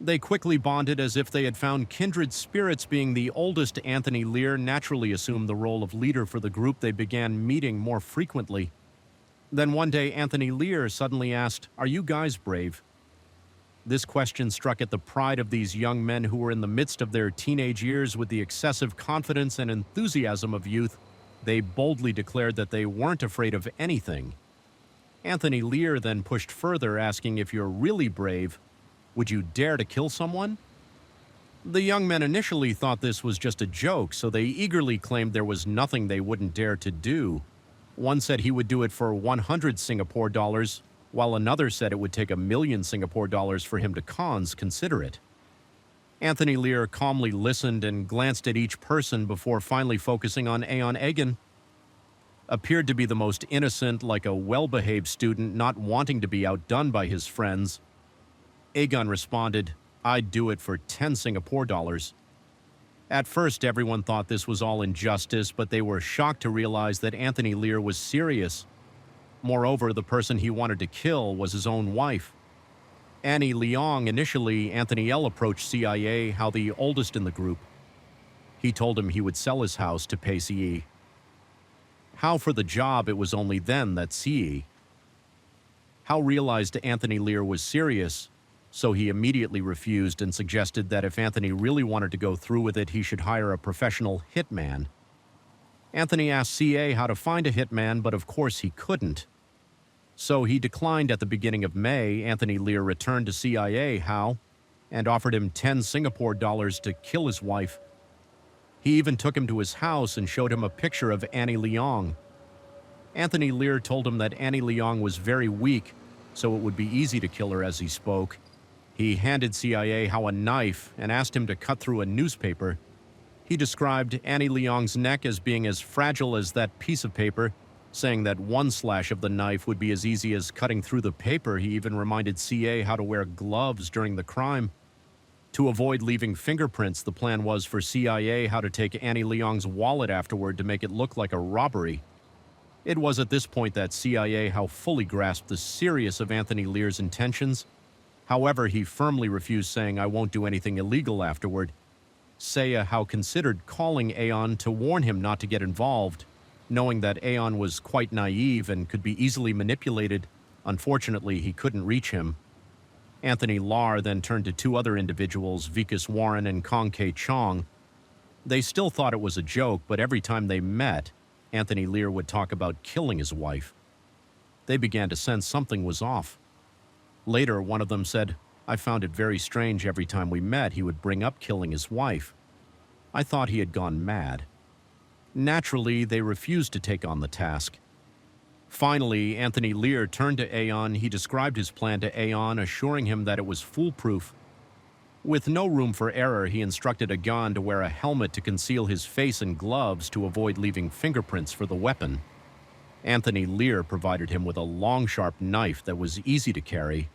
They quickly bonded as if they had found kindred spirits. Being the oldest, Anthony Lear naturally assumed the role of leader for the group. They began meeting more frequently. Then one day, Anthony Lear suddenly asked, "Are you guys brave?" This question struck at the pride of these young men who were in the midst of their teenage years. With the excessive confidence and enthusiasm of youth, they boldly declared that they weren't afraid of anything. Anthony Lear then pushed further, asking, "If you're really brave, would you dare to kill someone?" The young men initially thought this was just a joke, so they eagerly claimed there was nothing they wouldn't dare to do. One said he would do it for 100 Singapore dollars, while another said it would take 1,000,000 Singapore dollars for him to consider it. Anthony Lear calmly listened and glanced at each person before finally focusing on Aeon Egan. Appeared to be the most innocent, like a well-behaved student not wanting to be outdone by his friends. Aegon responded, "I'd do it for 10 Singapore dollars. At first, everyone thought this was all injustice, but they were shocked to realize that Anthony Lear was serious. Moreover, the person he wanted to kill was his own wife. Annie Leong. Initially, Anthony L. approached CIA, how the oldest in the group. He told him he would sell his house to pay CE. How for the job, it was only then that CE. How realized Anthony Lear was serious, so he immediately refused and suggested that if Anthony really wanted to go through with it, he should hire a professional hitman. Anthony asked CA how to find a hitman, but of course he couldn't. So he declined. At the beginning of May, Anthony Lear returned to CIA, and offered him 10 Singapore dollars to kill his wife. He even took him to his house and showed him a picture of Annie Leong. Anthony Lear told him that Annie Leong was very weak, so it would be easy to kill her as he spoke. He handed CIA a knife and asked him to cut through a newspaper. He described Annie Leong's neck as being as fragile as that piece of paper, saying that one slash of the knife would be as easy as cutting through the paper. He even reminded CA how to wear gloves during the crime. To avoid leaving fingerprints, the plan was for CIA how to take Annie Leong's wallet afterward to make it look like a robbery. It was at this point that CIA how fully grasped the seriousness of Anthony Lear's intentions. However, he firmly refused, saying, "I won't do anything illegal afterward." Saya how considered calling Aeon to warn him not to get involved, knowing that Aeon was quite naive and could be easily manipulated. Unfortunately, he couldn't reach him. Anthony Lear then turned to 2 other individuals, Vikas Warren and Kong K. Chong. They still thought it was a joke, but every time they met, Anthony Lear would talk about killing his wife. They began to sense something was off. Later, one of them said, "I found it very strange every time we met he would bring up killing his wife. I thought he had gone mad." Naturally, they refused to take on the task. Finally, Anthony Lear turned to Aeon. He described his plan to Aeon, assuring him that it was foolproof. With no room for error, he instructed Aeon to wear a helmet to conceal his face and gloves to avoid leaving fingerprints for the weapon. Anthony Lear provided him with a long, sharp knife that was easy to carry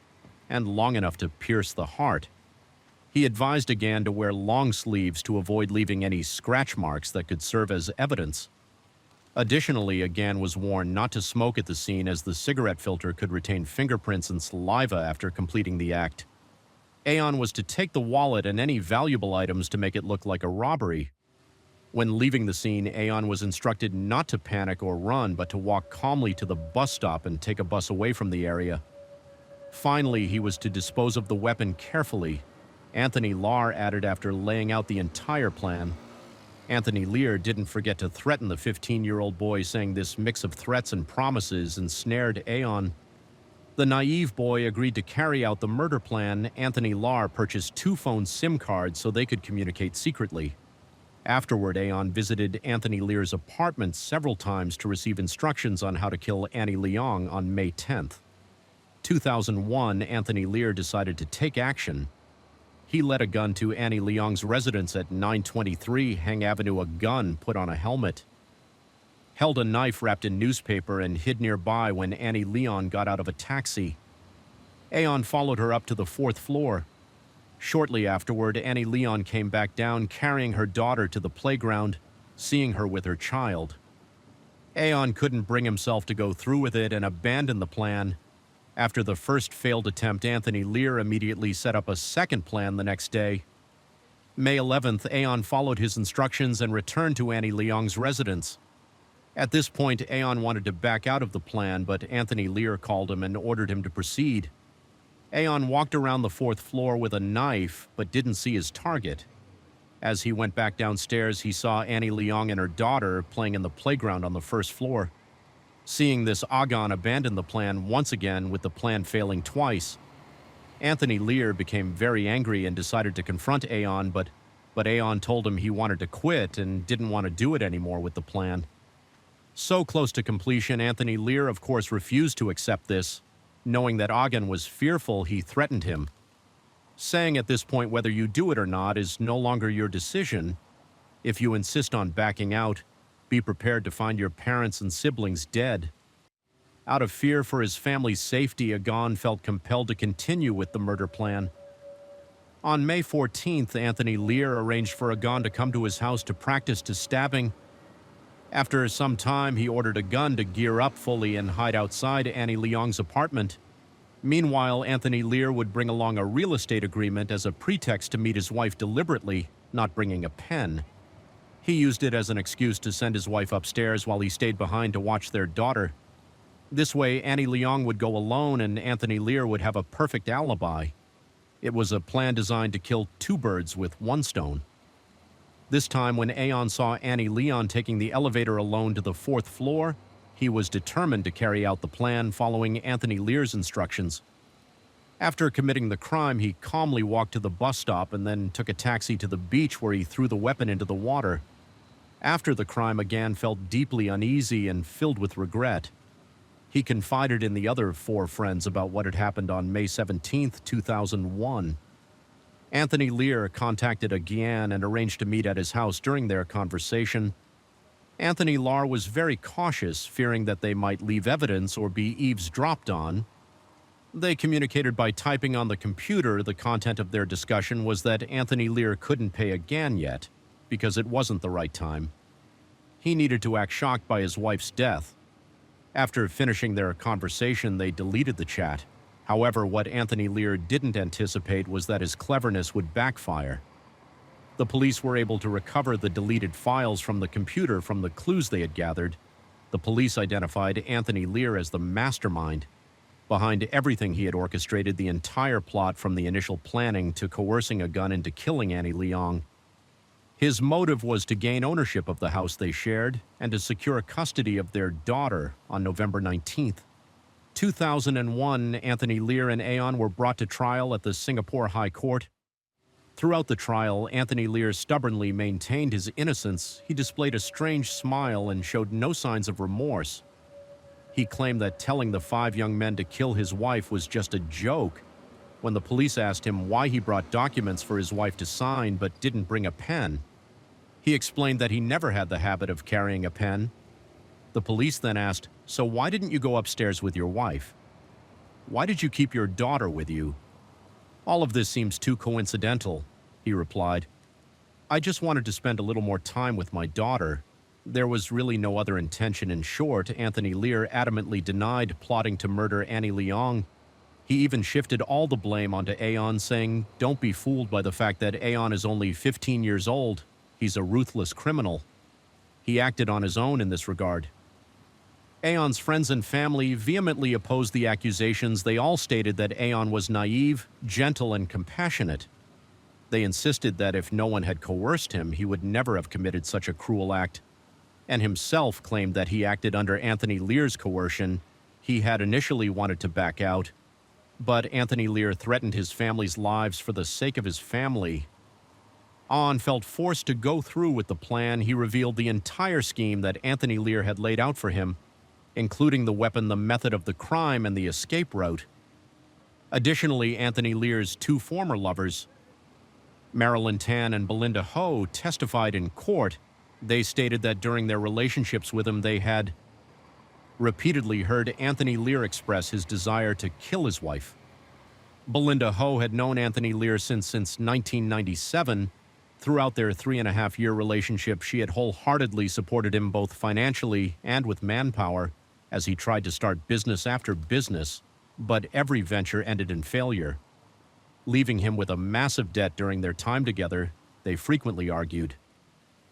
and long enough to pierce the heart. He advised Agan to wear long sleeves to avoid leaving any scratch marks that could serve as evidence. Additionally, Agan was warned not to smoke at the scene as the cigarette filter could retain fingerprints and saliva after completing the act. Aon was to take the wallet and any valuable items to make it look like a robbery. When leaving the scene, Aon was instructed not to panic or run, but to walk calmly to the bus stop and take a bus away from the area. Finally, he was to dispose of the weapon carefully. Anthony Lahr added after laying out the entire plan. Anthony Lear didn't forget to threaten the 15-year-old boy, saying this mix of threats and promises ensnared Aon. The naive boy agreed to carry out the murder plan. Anthony Lahr purchased 2 phone SIM cards so they could communicate secretly. Afterward, Aon visited Anthony Lear's apartment several times to receive instructions on how to kill Annie Leong on May 10th. 2001, Anthony Lear decided to take action. He led a gun to Annie Leong's residence at 923 Hang Avenue, a gun put on a helmet, held a knife wrapped in newspaper, and hid nearby when Annie Leong got out of a taxi. Aon followed her up to the 4th floor. Shortly afterward, Annie Leong came back down carrying her daughter to the playground, seeing her with her child. Aon couldn't bring himself to go through with it and abandoned the plan. After the first failed attempt, Anthony Lear immediately set up a second plan the next day. May 11th, Aon followed his instructions and returned to Annie Leong's residence. At this point, Aon wanted to back out of the plan, but Anthony Lear called him and ordered him to proceed. Aon walked around the 4th floor with a knife, but didn't see his target. As he went back downstairs, he saw Annie Leong and her daughter playing in the playground on the 1st floor. Seeing this, Agan abandoned the plan once again, with the plan failing twice. Anthony Lear became very angry and decided to confront Aon, but Aon told him he wanted to quit and didn't want to do it anymore with the plan. So close to completion, Anthony Lear, of course, refused to accept this. Knowing that Agan was fearful, he threatened him, saying at this point whether you do it or not is no longer your decision. If you insist on backing out, be prepared to find your parents and siblings dead. Out of fear for his family's safety, Agan felt compelled to continue with the murder plan. On May 14th, Anthony Lear arranged for Agan to come to his house to practice to stabbing. After some time, he ordered a gun to gear up fully and hide outside Annie Leong's apartment. Meanwhile, Anthony Lear would bring along a real estate agreement as a pretext to meet his wife deliberately, not bringing a pen. He used it as an excuse to send his wife upstairs while he stayed behind to watch their daughter. This way, Annie Leong would go alone and Anthony Lear would have a perfect alibi. It was a plan designed to kill 2 birds with 1 stone. This time, when Aon saw Annie Leong taking the elevator alone to the 4th floor, he was determined to carry out the plan, following Anthony Lear's instructions. After committing the crime, he calmly walked to the bus stop and then took a taxi to the beach, where he threw the weapon into the water. After the crime, Agan felt deeply uneasy and filled with regret. He confided in the other 4 friends about what had happened on May 17, 2001. Anthony Lear contacted Agan and arranged to meet at his house. During their conversation, Anthony Lahr was very cautious, fearing that they might leave evidence or be eavesdropped on. They communicated by typing on the computer. The content of their discussion was that Anthony Lear couldn't pay Agan yet, because it wasn't the right time. He needed to act shocked by his wife's death. After finishing their conversation, they deleted the chat. However, what Anthony Lear didn't anticipate was that his cleverness would backfire. The police were able to recover the deleted files from the computer from the clues they had gathered. The police identified Anthony Lear as the mastermind behind everything. He had orchestrated the entire plot, from the initial planning to coercing Agan into killing Annie Leong. His motive was to gain ownership of the house they shared and to secure custody of their daughter on November 19th. 2001, Anthony Lear and Aon were brought to trial at the Singapore High Court. Throughout the trial, Anthony Lear stubbornly maintained his innocence. He displayed a strange smile and showed no signs of remorse. He claimed that telling the 5 young men to kill his wife was just a joke. When the police asked him why he brought documents for his wife to sign but didn't bring a pen, he explained that he never had the habit of carrying a pen. The police then asked, "So why didn't you go upstairs with your wife? Why did you keep your daughter with you?" "All of this seems too coincidental," he replied. "I just wanted to spend a little more time with my daughter. There was really no other intention." In short, Anthony Lear adamantly denied plotting to murder Annie Leong. He even shifted all the blame onto Aeon, saying, "Don't be fooled by the fact that Aeon is only 15 years old. He's a ruthless criminal." He acted on his own in this regard. Aeon's friends and family vehemently opposed the accusations. They all stated that Aeon was naive, gentle, and compassionate. They insisted that if no one had coerced him, he would never have committed such a cruel act, and himself claimed that he acted under Anthony Lear's coercion. He had initially wanted to back out, but Anthony Lear threatened his family's lives for the sake of his family. Aeon felt forced to go through with the plan. He revealed the entire scheme that Anthony Lear had laid out for him, including the weapon, the method of the crime, and the escape route. Additionally, Anthony Lear's two former lovers, Marilyn Tan and Belinda Ho, testified in court. They stated that during their relationships with him, they had repeatedly heard Anthony Lear express his desire to kill his wife. Belinda Ho had known Anthony Lear since 1997. Throughout their 3.5-year relationship, she had wholeheartedly supported him both financially and with manpower as he tried to start business after business, but every venture ended in failure, leaving him with a massive debt. During their time together, they frequently argued.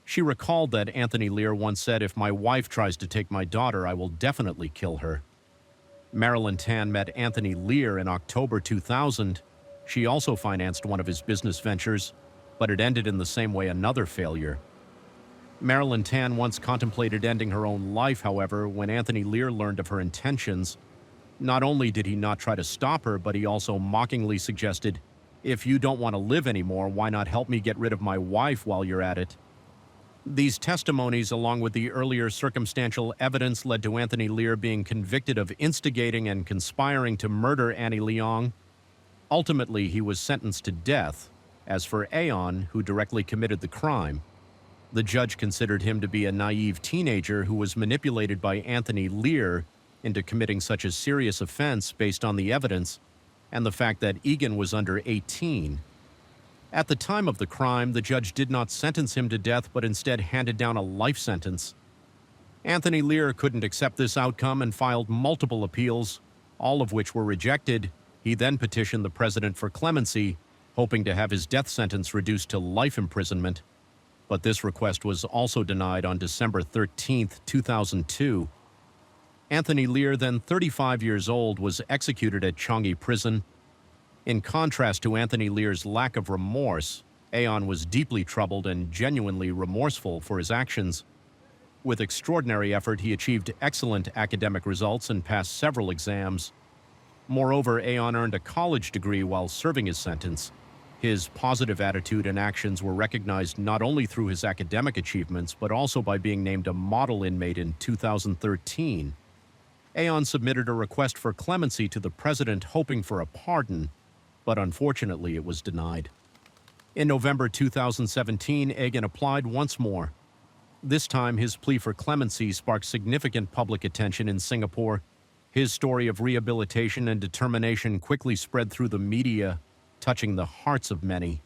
She recalled that Anthony Lear once said, "If my wife tries to take my daughter, I will definitely kill her." Marilyn Tan met Anthony Lear in October 2000. She also financed one of his business ventures, but it ended in the same way, another failure. Marilyn Tan once contemplated ending her own life, however, when Anthony Lear learned of her intentions. Not only did he not try to stop her, but he also mockingly suggested, "If you don't want to live anymore, why not help me get rid of my wife while you're at it?" These testimonies, along with the earlier circumstantial evidence, led to Anthony Lear being convicted of instigating and conspiring to murder Annie Leong. Ultimately, he was sentenced to death. As for Aeon, who directly committed the crime, the judge considered him to be a naive teenager who was manipulated by Anthony Lear into committing such a serious offense based on the evidence and the fact that Egan was under 18. At the time of the crime, the judge did not sentence him to death, but instead handed down a life sentence. Anthony Lear couldn't accept this outcome and filed multiple appeals, all of which were rejected. He then petitioned the president for clemency, hoping to have his death sentence reduced to life imprisonment. But this request was also denied on December 13, 2002. Anthony Lear, then 35 years old, was executed at Changi Prison. In contrast to Anthony Lear's lack of remorse, Aeon was deeply troubled and genuinely remorseful for his actions. With extraordinary effort, he achieved excellent academic results and passed several exams. Moreover, Aeon earned a college degree while serving his sentence. His positive attitude and actions were recognized not only through his academic achievements, but also by being named a model inmate in 2013. Aeon submitted a request for clemency to the president, hoping for a pardon, but unfortunately it was denied. In November 2017, Aegon applied once more. This time, his plea for clemency sparked significant public attention in Singapore. His story of rehabilitation and determination quickly spread through the media, touching the hearts of many.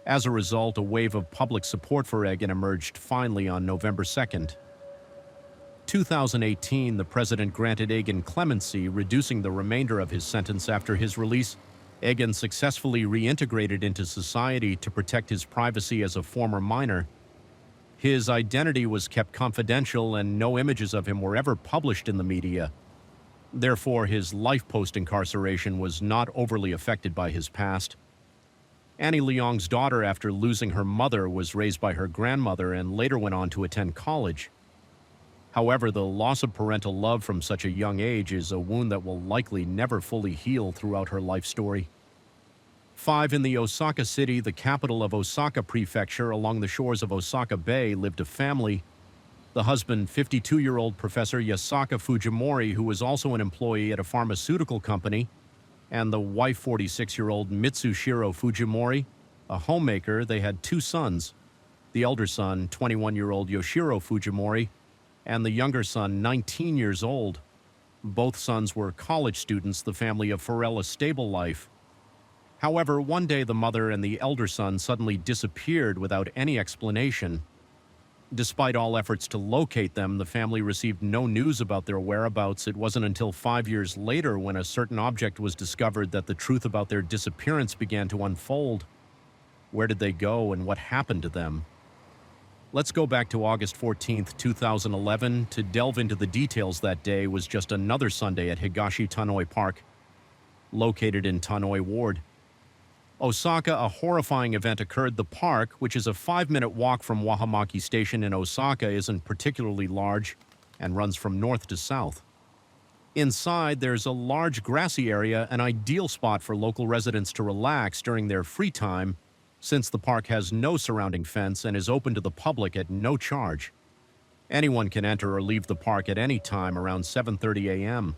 As a result, a wave of public support for Aegon emerged finally on November 2nd. 2018, the president granted Aegon clemency, reducing the remainder of his sentence. After his release, Aegon successfully reintegrated into society to protect his privacy as a former minor. His identity was kept confidential and no images of him were ever published in the media. Therefore, his life post-incarceration was not overly affected by his past. Annie Leong's daughter, after losing her mother, was raised by her grandmother and later went on to attend college. However, the loss of parental love from such a young age is a wound that will likely never fully heal throughout her life story. 5. In the Osaka city, the capital of Osaka Prefecture, along the shores of Osaka Bay, lived a family. The husband, 52-year-old Professor Yasaka Fujimori, who was also an employee at a pharmaceutical company, and the wife, 46-year-old Mitsushiro Fujimori, a homemaker. They had 2 sons. The elder son, 21-year-old Yoshiro Fujimori, and the younger son, 19 years old. Both sons were college students, the family of Pharrell a stable life. However, one day the mother and the elder son suddenly disappeared without any explanation. Despite all efforts to locate them, the family received no news about their whereabouts. It wasn't until 5 years later, when a certain object was discovered, that the truth about their disappearance began to unfold. Where did they go and what happened to them? Let's go back to August 14th, 2011. To delve into the details, that day was just another Sunday at Higashi Tanoi Park, located in Tanoi Ward, Osaka. A horrifying event occurred. The park, which is a 5-minute walk from Wahamaki Station in Osaka, isn't particularly large and runs from north to south. Inside, there's a large grassy area, an ideal spot for local residents to relax during their free time, since the park has no surrounding fence and is open to the public at no charge. Anyone can enter or leave the park at any time around 7:30 a.m.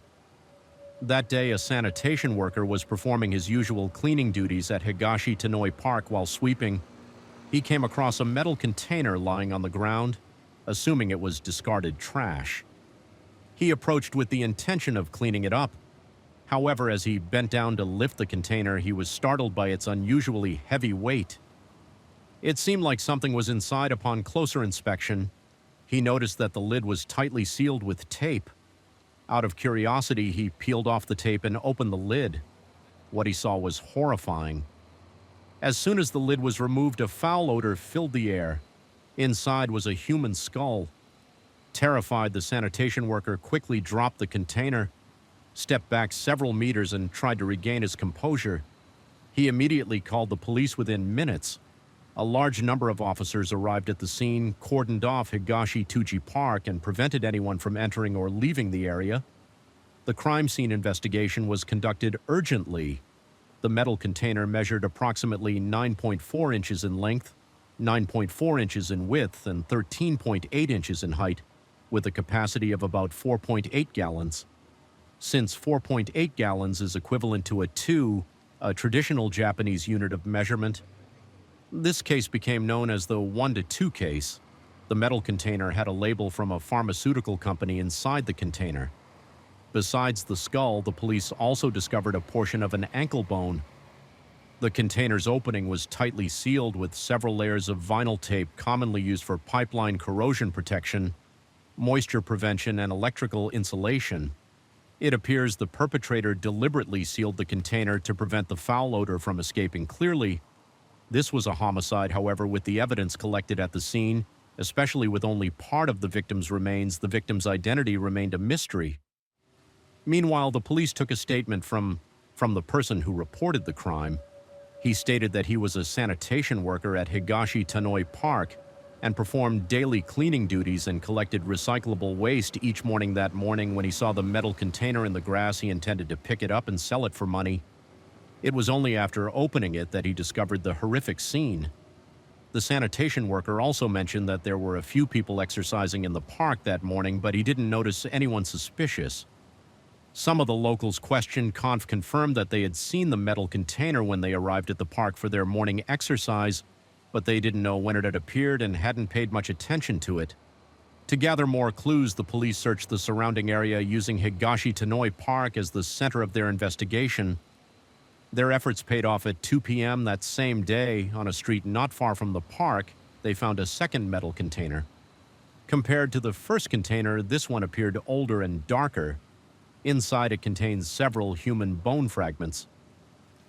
That day, a sanitation worker was performing his usual cleaning duties at Higashi Tanoi Park. While sweeping, he came across a metal container lying on the ground, assuming it was discarded trash. He approached with the intention of cleaning it up. However, as he bent down to lift the container, he was startled by its unusually heavy weight. It seemed like something was inside. Upon closer inspection, he noticed that the lid was tightly sealed with tape. Out of curiosity, he peeled off the tape and opened the lid. What he saw was horrifying. As soon as the lid was removed, a foul odor filled the air. Inside was a human skull. Terrified, the sanitation worker quickly dropped the container, stepped back several meters, and tried to regain his composure. He immediately called the police. Within minutes, a large number of officers arrived at the scene, cordoned off Higashi Tuji Park, and prevented anyone from entering or leaving the area. The crime scene investigation was conducted urgently. The metal container measured approximately 9.4 inches in length, 9.4 inches in width, and 13.8 inches in height, with a capacity of about 4.8 gallons. Since 4.8 gallons is equivalent to a traditional Japanese unit of measurement, this case became known as the 1-to-2 case. The metal container had a label from a pharmaceutical company inside the container. Besides the skull, the police also discovered a portion of an ankle bone. The container's opening was tightly sealed with several layers of vinyl tape, commonly used for pipeline corrosion protection, moisture prevention, and electrical insulation. It appears the perpetrator deliberately sealed the container to prevent the foul odor from escaping. Clearly, this was a homicide. However, with the evidence collected at the scene, especially with only part of the victim's remains, the victim's identity remained a mystery. Meanwhile, the police took a statement from the person who reported the crime. He stated that he was a sanitation worker at Higashi Tanoi Park and performed daily cleaning duties and collected recyclable waste each morning. That morning, when he saw the metal container in the grass, he intended to pick it up and sell it for money. It was only after opening it that he discovered the horrific scene. The sanitation worker also mentioned that there were a few people exercising in the park that morning, but he didn't notice anyone suspicious. Some of the locals questioned confirmed that they had seen the metal container when they arrived at the park for their morning exercise, but they didn't know when it had appeared and hadn't paid much attention to it. To gather more clues, the police searched the surrounding area using Higashi Tanoi Park as the center of their investigation. Their efforts paid off. At 2 p.m. that same day, on a street not far from the park, they found a second metal container. Compared to the first container, this one appeared older and darker. Inside, it contains several human bone fragments.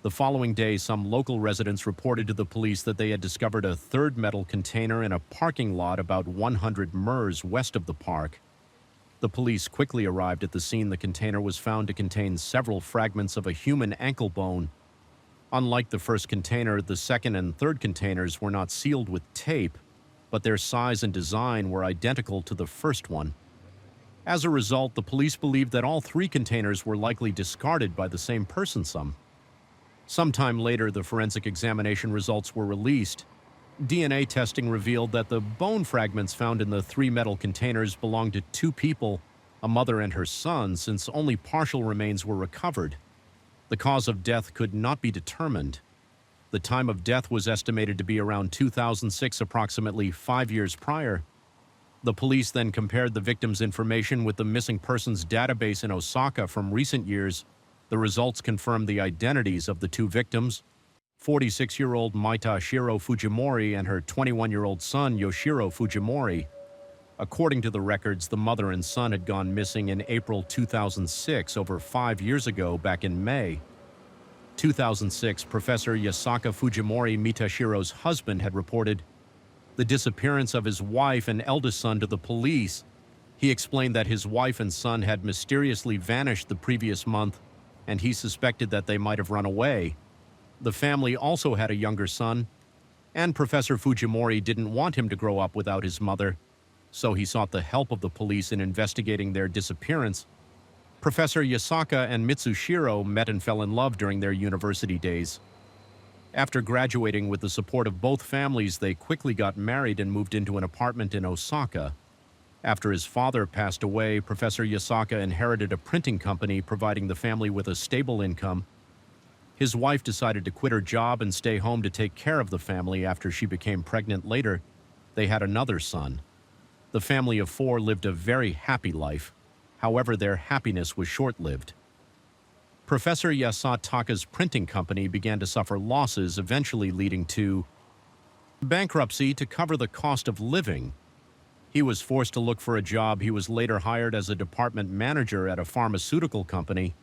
The following day, some local residents reported to the police that they had discovered a third metal container in a parking lot about 100 mers west of the park. The police quickly arrived at the scene. The container was found to contain several fragments of a human ankle bone. Unlike the first container, the second and third containers were not sealed with tape, but their size and design were identical to the first one. As a result, the police believed that all three containers were likely discarded by the same person. Sometime later, the forensic examination results were released. DNA testing revealed that the bone fragments found in the three metal containers belonged to two people, a mother and her son, since only partial remains were recovered. The cause of death could not be determined. The time of death was estimated to be around 2006, approximately 5 years prior. The police then compared the victim's information with the missing persons database in Osaka from recent years. The results confirmed the identities of the two victims. 46-year-old Maita Shiro Fujimori and her 21-year-old son Yoshiro Fujimori. According to the records, the mother and son had gone missing in April 2006, over 5 years ago, back in May. 2006, Professor Yasaka Fujimori, Mitashiro's husband, had reported the disappearance of his wife and eldest son to the police. He explained that his wife and son had mysteriously vanished the previous month, and he suspected that they might have run away. The family also had a younger son, and Professor Fujimori didn't want him to grow up without his mother, so he sought the help of the police in investigating their disappearance. Professor Yasaka and Mitsushiro met and fell in love during their university days. After graduating with the support of both families, they quickly got married and moved into an apartment in Osaka. After his father passed away, Professor Yasaka inherited a printing company, providing the family with a stable income. His wife decided to quit her job and stay home to take care of the family after she became pregnant later. They had another son. The family of 4 lived a very happy life. However, their happiness was short-lived. Professor Yasutaka's printing company began to suffer losses, eventually leading to bankruptcy to cover the cost of living. He was forced to look for a job. He was later hired as a department manager at a pharmaceutical company.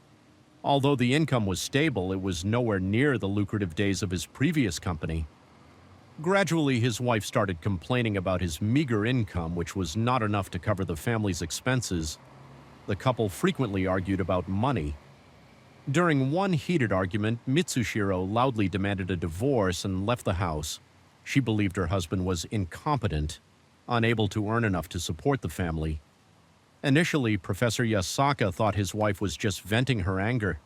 Although the income was stable, it was nowhere near the lucrative days of his previous company. Gradually, his wife started complaining about his meager income, which was not enough to cover the family's expenses. The couple frequently argued about money. During one heated argument, Mitsushiro loudly demanded a divorce and left the house. She believed her husband was incompetent, unable to earn enough to support the family. Initially, Professor Yasaka thought his wife was just venting her anger.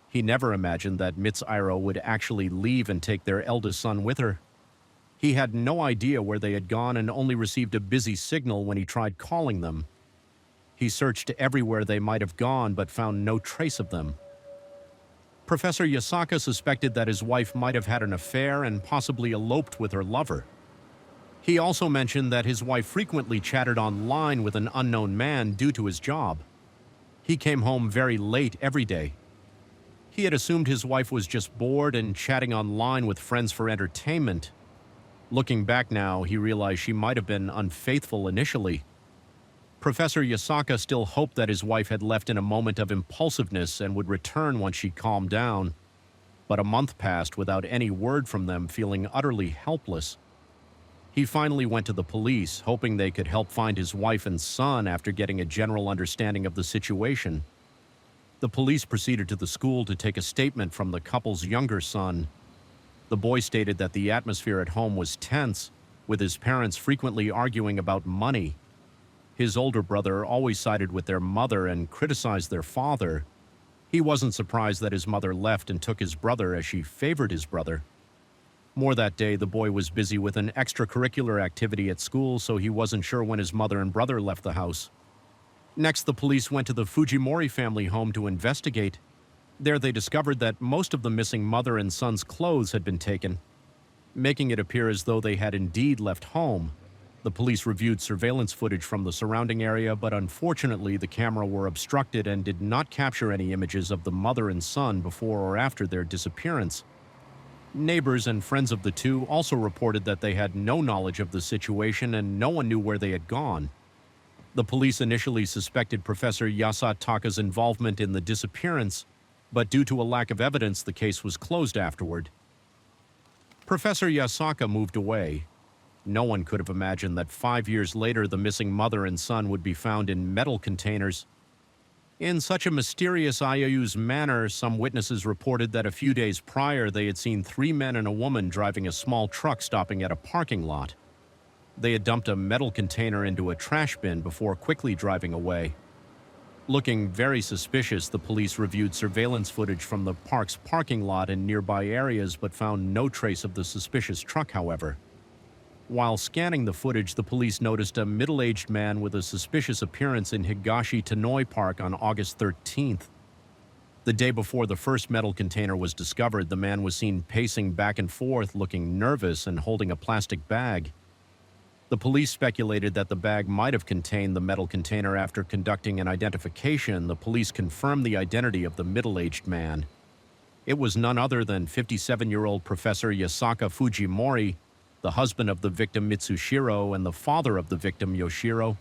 He never imagined that Mitsuhiro would actually leave and take their eldest son with her. He had no idea where they had gone and only received a busy signal when he tried calling them. He searched everywhere they might have gone but found no trace of them. Professor Yasaka suspected that his wife might have had an affair and possibly eloped with her lover. He also mentioned that his wife frequently chatted online with an unknown man due to his job. He came home very late every day. He had assumed his wife was just bored and chatting online with friends for entertainment. Looking back now, he realized she might have been unfaithful initially. Professor Yasaka still hoped that his wife had left in a moment of impulsiveness and would return once she calmed down. But a month passed without any word from them, feeling utterly helpless. He finally went to the police, hoping they could help find his wife and son after getting a general understanding of the situation. The police proceeded to the school to take a statement from the couple's younger son. The boy stated that the atmosphere at home was tense, with his parents frequently arguing about money. His older brother always sided with their mother and criticized their father. He wasn't surprised that his mother left and took his brother, as she favored his brother. More that day, the boy was busy with an extracurricular activity at school, so he wasn't sure when his mother and brother left the house. Next, the police went to the Fujimori family home to investigate. There they discovered that most of the missing mother and son's clothes had been taken, making it appear as though they had indeed left home. The police reviewed surveillance footage from the surrounding area, but unfortunately the camera were obstructed and did not capture any images of the mother and son before or after their disappearance. Neighbors and friends of the two also reported that they had no knowledge of the situation and no one knew where they had gone. The police initially suspected Professor Yasutaka's involvement in the disappearance, but due to a lack of evidence, the case was closed afterward. Professor Yasaka moved away. No one could have imagined that 5 years later the missing mother and son would be found in metal containers. In such a mysterious IOU's manner, some witnesses reported that a few days prior they had seen 3 men and a woman driving a small truck stopping at a parking lot. They had dumped a metal container into a trash bin before quickly driving away. Looking very suspicious, the police reviewed surveillance footage from the park's parking lot and nearby areas but found no trace of the suspicious truck, however. While scanning the footage, the police noticed a middle-aged man with a suspicious appearance in Higashi Tanoi Park on August 13th. The day before the first metal container was discovered, the man was seen pacing back and forth, looking nervous and holding a plastic bag. The police speculated that the bag might have contained the metal container. After conducting an identification, the police confirmed the identity of the middle-aged man. It was none other than 57-year-old Professor Yasaka Fujimori, the husband of the victim Mitsushiro and the father of the victim Yoshiro.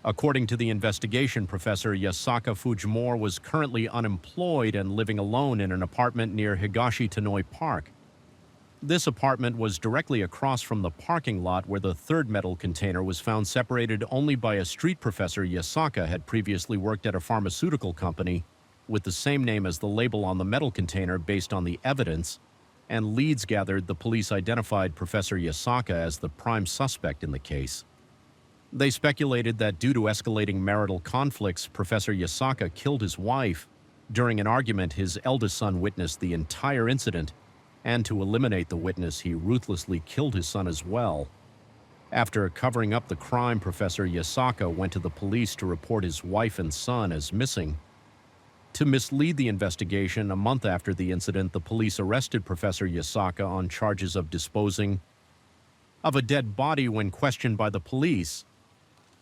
According to the investigation, Professor Yasaka Fujimori was currently unemployed and living alone in an apartment near Higashi Tanoi Park. This apartment was directly across from the parking lot where the third metal container was found, separated only by a street. Professor Yasaka had previously worked at a pharmaceutical company with the same name as the label on the metal container. Based on the evidence and leads gathered, the police identified Professor Yasaka as the prime suspect in the case. They speculated that due to escalating marital conflicts, Professor Yasaka killed his wife. During an argument, his eldest son witnessed the entire incident, and to eliminate the witness, he ruthlessly killed his son as well. After covering up the crime, Professor Yasaka went to the police to report his wife and son as missing. To mislead the investigation, a month after the incident, the police arrested Professor Yasaka on charges of disposing of a dead body. When questioned by the police,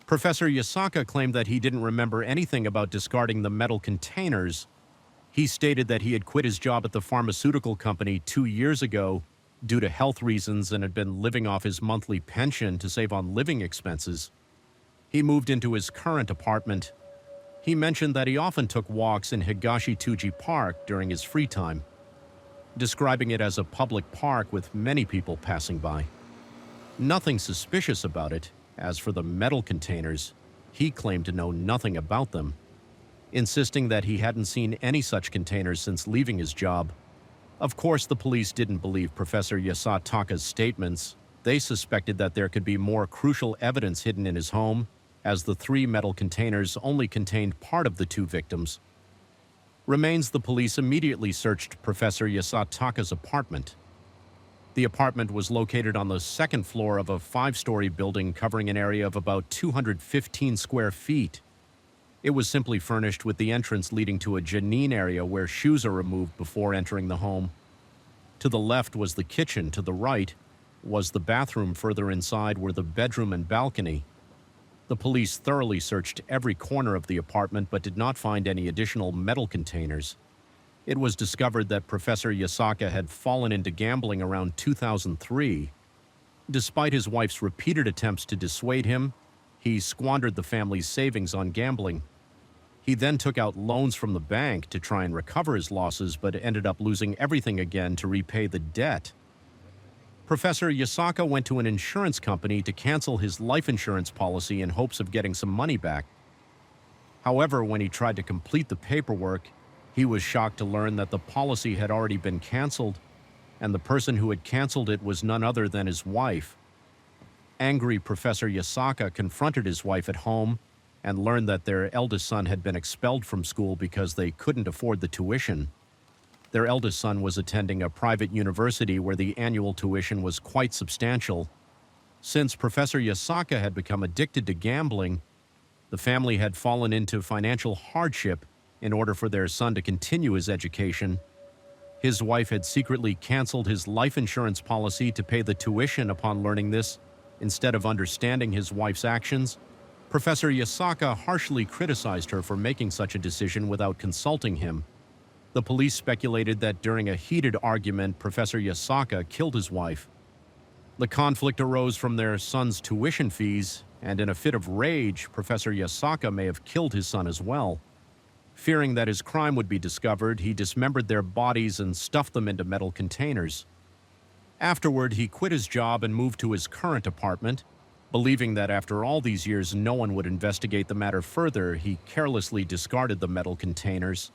Professor Yasaka claimed that he didn't remember anything about discarding the metal containers. He stated that he had quit his job at the pharmaceutical company 2 years ago due to health reasons and had been living off his monthly pension to save on living expenses. He moved into his current apartment. He mentioned that he often took walks in Higashi Tuji Park during his free time, describing it as a public park with many people passing by. Nothing suspicious about it. As for the metal containers, he claimed to know nothing about them, insisting that he hadn't seen any such containers since leaving his job. Of course, the police didn't believe Professor Yasataka's statements. They suspected that there could be more crucial evidence hidden in his home, as the 3 metal containers only contained part of the 2 victims' remains. The police immediately searched Professor Yasataka's apartment. The apartment was located on the 2nd floor of a 5-story building covering an area of about 215 square feet. It was simply furnished with the entrance leading to a Janine area where shoes are removed before entering the home. To the left was the kitchen, to the right was the bathroom, further inside were the bedroom and balcony. The police thoroughly searched every corner of the apartment but did not find any additional metal containers. It was discovered that Professor Yasaka had fallen into gambling around 2003. Despite his wife's repeated attempts to dissuade him, he squandered the family's savings on gambling. He then took out loans from the bank to try and recover his losses, but ended up losing everything again to repay the debt. Professor Yasaka went to an insurance company to cancel his life insurance policy in hopes of getting some money back. However, when he tried to complete the paperwork, he was shocked to learn that the policy had already been canceled, and the person who had canceled it was none other than his wife. Angry, Professor Yasaka confronted his wife at home and learned that their eldest son had been expelled from school because they couldn't afford the tuition. Their eldest son was attending a private university where the annual tuition was quite substantial. Since Professor Yasaka had become addicted to gambling, the family had fallen into financial hardship in order for their son to continue his education. His wife had secretly canceled his life insurance policy to pay the tuition. Upon learning this, instead of understanding his wife's actions, Professor Yasaka harshly criticized her for making such a decision without consulting him. The police speculated that during a heated argument, Professor Yasaka killed his wife. The conflict arose from their son's tuition fees, and in a fit of rage, Professor Yasaka may have killed his son as well. Fearing that his crime would be discovered, he dismembered their bodies and stuffed them into metal containers. Afterward, he quit his job and moved to his current apartment. Believing that after all these years no one would investigate the matter further, he carelessly discarded the metal containers.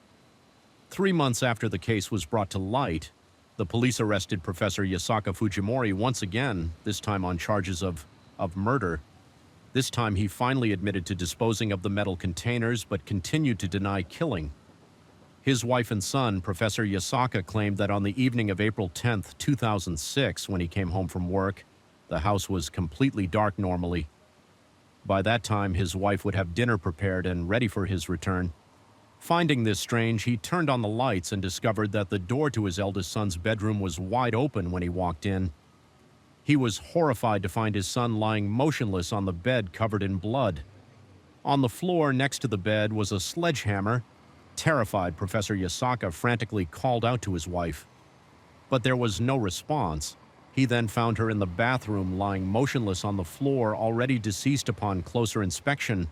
3 months after the case was brought to light, the police arrested Professor Yasaka Fujimori once again, this time on charges of murder. This time he finally admitted to disposing of the metal containers but continued to deny killing. His wife and son, Professor Yasaka, claimed that on the evening of April 10, 2006, when he came home from work, the house was completely dark normally. By that time, his wife would have dinner prepared and ready for his return. Finding this strange, he turned on the lights and discovered that the door to his eldest son's bedroom was wide open when he walked in. He was horrified to find his son lying motionless on the bed covered in blood. On the floor next to the bed was a sledgehammer, Terrified, Professor Yasaka frantically called out to his wife, but there was no response. He then found her in the bathroom, lying motionless on the floor, already deceased upon closer inspection.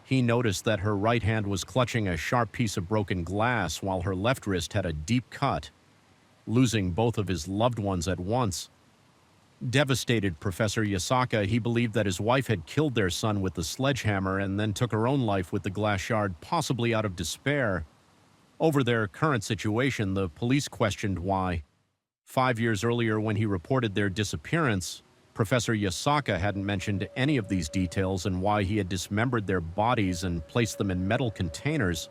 He noticed that her right hand was clutching a sharp piece of broken glass, while her left wrist had a deep cut. Losing both of his loved ones at once. Devastated Professor Yasaka, he believed that his wife had killed their son with the sledgehammer and then took her own life with the glass shard, possibly out of despair. Over their current situation, the police questioned why. 5 years earlier, when he reported their disappearance, Professor Yasaka hadn't mentioned any of these details and why he had dismembered their bodies and placed them in metal containers.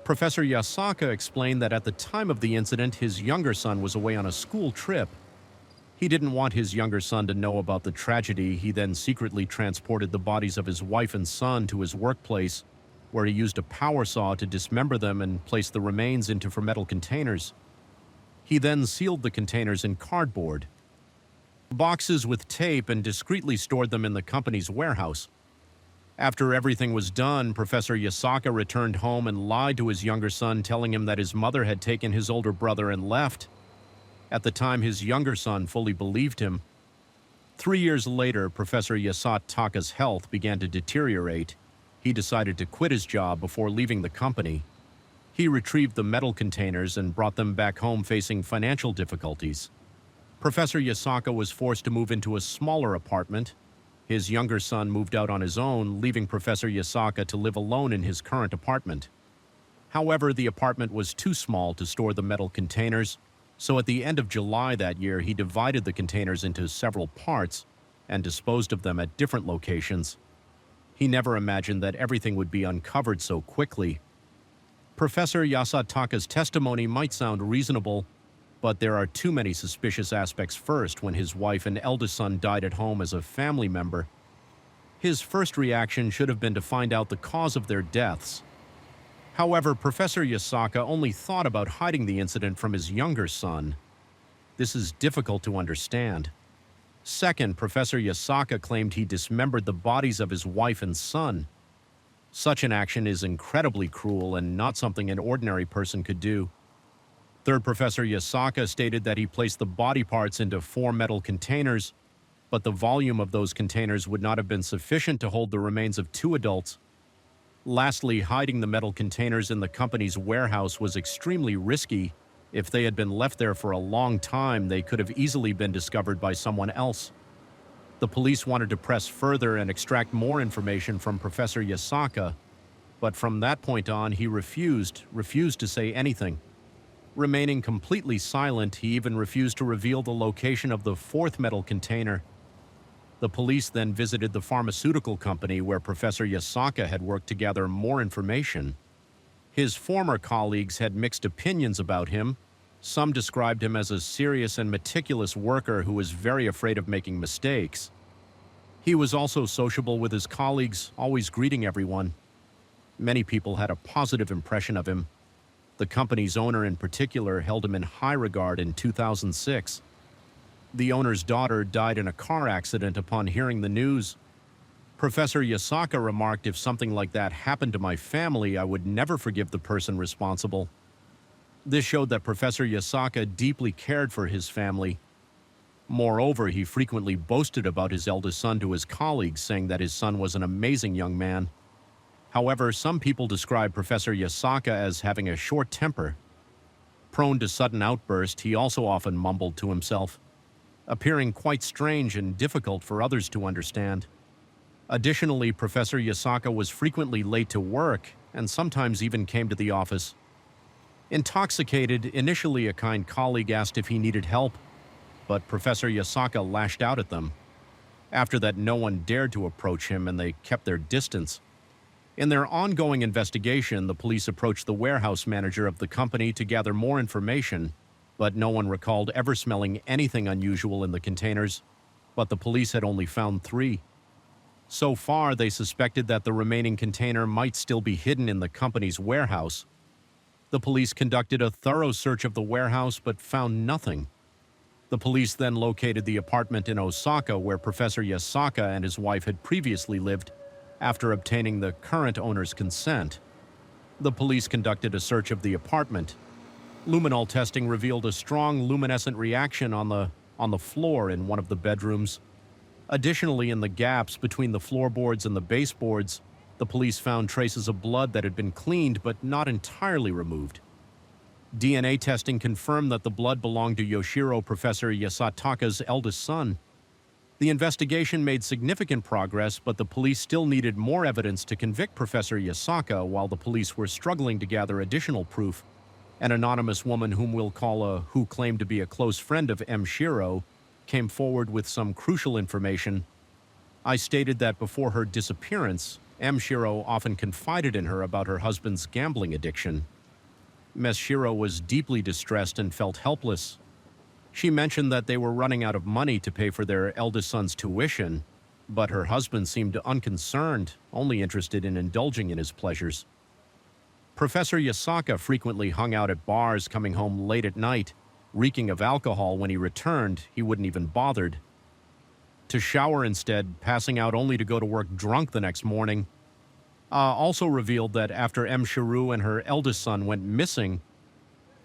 Professor Yasaka explained that at the time of the incident, his younger son was away on a school trip. He didn't want his younger son to know about the tragedy. He then secretly transported the bodies of his wife and son to his workplace, where he used a power saw to dismember them and place the remains into metal containers. He then sealed the containers in cardboard boxes with tape and discreetly stored them in the company's warehouse. After everything was done, Professor Yasaka returned home and lied to his younger son, telling him that his mother had taken his older brother and left. At the time, his younger son fully believed him. 3 years later, Professor Yasaka's health began to deteriorate. He decided to quit his job before leaving the company. He retrieved the metal containers and brought them back home, facing financial difficulties. Professor Yasaka was forced to move into a smaller apartment. His younger son moved out on his own, leaving Professor Yasaka to live alone in his current apartment. However, the apartment was too small to store the metal containers, so at the end of July that year, he divided the containers into several parts and disposed of them at different locations. He never imagined that everything would be uncovered so quickly. Professor Yasaka's testimony might sound reasonable, but there are too many suspicious aspects. First, when his wife and eldest son died at home as a family member, his first reaction should have been to find out the cause of their deaths. However, Professor Yasaka only thought about hiding the incident from his younger son. This is difficult to understand. Second, Professor Yasaka claimed he dismembered the bodies of his wife and son. Such an action is incredibly cruel and not something an ordinary person could do. Third, Professor Yasaka stated that he placed the body parts into 4 metal containers, but the volume of those containers would not have been sufficient to hold the remains of 2 adults. Lastly, hiding the metal containers in the company's warehouse was extremely risky. If they had been left there for a long time, they could have easily been discovered by someone else. The police wanted to press further and extract more information from Professor Yasaka, but from that point on, he refused to say anything. Remaining completely silent, he even refused to reveal the location of the 4th metal container. The police then visited the pharmaceutical company where Professor Yasaka had worked to gather more information. His former colleagues had mixed opinions about him. Some described him as a serious and meticulous worker who was very afraid of making mistakes. He was also sociable with his colleagues, always greeting everyone. Many people had a positive impression of him. The company's owner in particular held him in high regard in 2006. The owner's daughter died in a car accident upon hearing the news. Professor Yasaka remarked, "If something like that happened to my family, I would never forgive the person responsible." This showed that Professor Yasaka deeply cared for his family. Moreover, he frequently boasted about his eldest son to his colleagues, saying that his son was an amazing young man. However, some people describe Professor Yasaka as having a short temper. Prone to sudden outbursts, he also often mumbled to himself, appearing quite strange and difficult for others to understand. Additionally, Professor Yasaka was frequently late to work and sometimes even came to the office. Intoxicated, initially a kind colleague asked if he needed help, but Professor Yasaka lashed out at them. After that, no one dared to approach him and they kept their distance. In their ongoing investigation, the police approached the warehouse manager of the company to gather more information, but no one recalled ever smelling anything unusual in the containers, but the police had only found 3. So far, they suspected that the remaining container might still be hidden in the company's warehouse. The police conducted a thorough search of the warehouse but found nothing. The police then located the apartment in Osaka where Professor Yasaka and his wife had previously lived, after obtaining the current owner's consent. The police conducted a search of the apartment. Luminol testing revealed a strong luminescent reaction on the floor in one of the bedrooms. Additionally, in the gaps between the floorboards and the baseboards, the police found traces of blood that had been cleaned but not entirely removed. DNA testing confirmed that the blood belonged to Yoshiro Professor Yasutaka's eldest son. The investigation made significant progress, but the police still needed more evidence to convict Professor Yasaka while the police were struggling to gather additional proof. An anonymous woman who claimed to be a close friend of M. Shiro came forward with some crucial information. I stated that before her disappearance, M. Shiro often confided in her about her husband's gambling addiction. Ms. Shiro was deeply distressed and felt helpless. She mentioned that they were running out of money to pay for their eldest son's tuition, but her husband seemed unconcerned, only interested in indulging in his pleasures. Professor Yasaka frequently hung out at bars, coming home late at night. Reeking of alcohol when he returned, he wouldn't even bothered to shower instead, passing out only to go to work drunk the next morning. Also revealed that after M. Shiro and her eldest son went missing,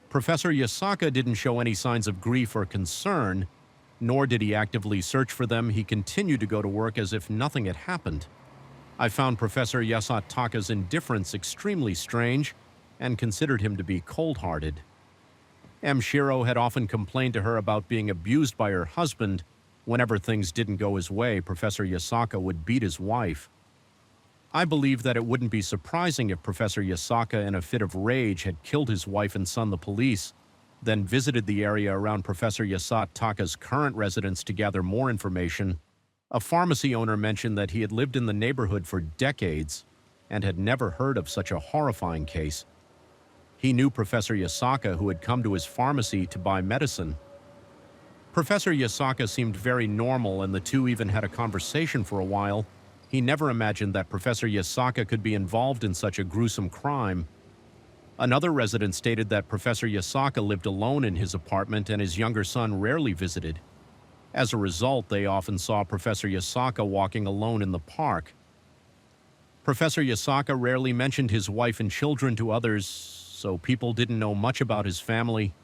Professor Yasaka didn't show any signs of grief or concern, nor did he actively search for them. He continued to go to work as if nothing had happened. I found Professor Yasutaka's indifference extremely strange and considered him to be cold-hearted. M. Shiro had often complained to her about being abused by her husband. Whenever things didn't go his way, Professor Yasaka would beat his wife. I believe that it wouldn't be surprising if Professor Yasaka, in a fit of rage, had killed his wife and son, the police, then visited the area around Professor Yasutaka's current residence to gather more information. A pharmacy owner mentioned that he had lived in the neighborhood for decades and had never heard of such a horrifying case. He knew Professor Yasaka, who had come to his pharmacy to buy medicine. Professor Yasaka seemed very normal, and the two even had a conversation for a while. He never imagined that Professor Yasaka could be involved in such a gruesome crime. Another resident stated that Professor Yasaka lived alone in his apartment and his younger son rarely visited. As a result, they often saw Professor Yasaka walking alone in the park. Professor Yasaka rarely mentioned his wife and children to others, so people didn't know much about his family.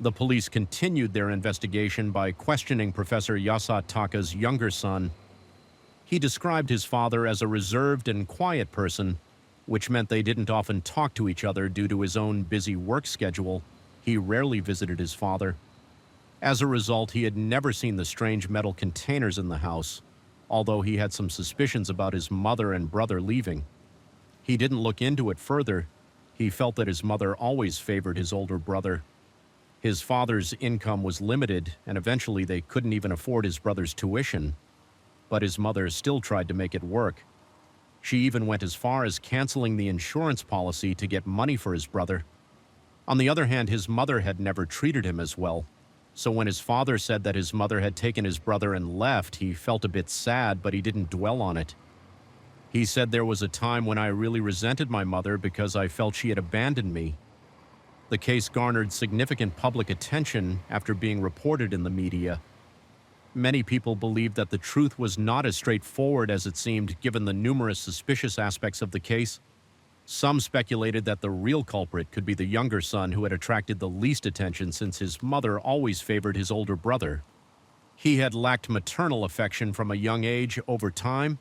The police continued their investigation by questioning Professor Yasutaka's younger son. He described his father as a reserved and quiet person, which meant they didn't often talk to each other due to his own busy work schedule. He rarely visited his father. As a result, he had never seen the strange metal containers in the house, although he had some suspicions about his mother and brother leaving. He didn't look into it further. He felt that his mother always favored his older brother. His father's income was limited, and eventually they couldn't even afford his brother's tuition. But his mother still tried to make it work. She even went as far as canceling the insurance policy to get money for his brother. On the other hand, his mother had never treated him as well. So when his father said that his mother had taken his brother and left, he felt a bit sad, but he didn't dwell on it. He said, "There was a time when I really resented my mother because I felt she had abandoned me." The case garnered significant public attention after being reported in the media. Many people believed that the truth was not as straightforward as it seemed, given the numerous suspicious aspects of the case. Some speculated that the real culprit could be the younger son, who had attracted the least attention since his mother always favored his older brother. He had lacked maternal affection from a young age. Over time,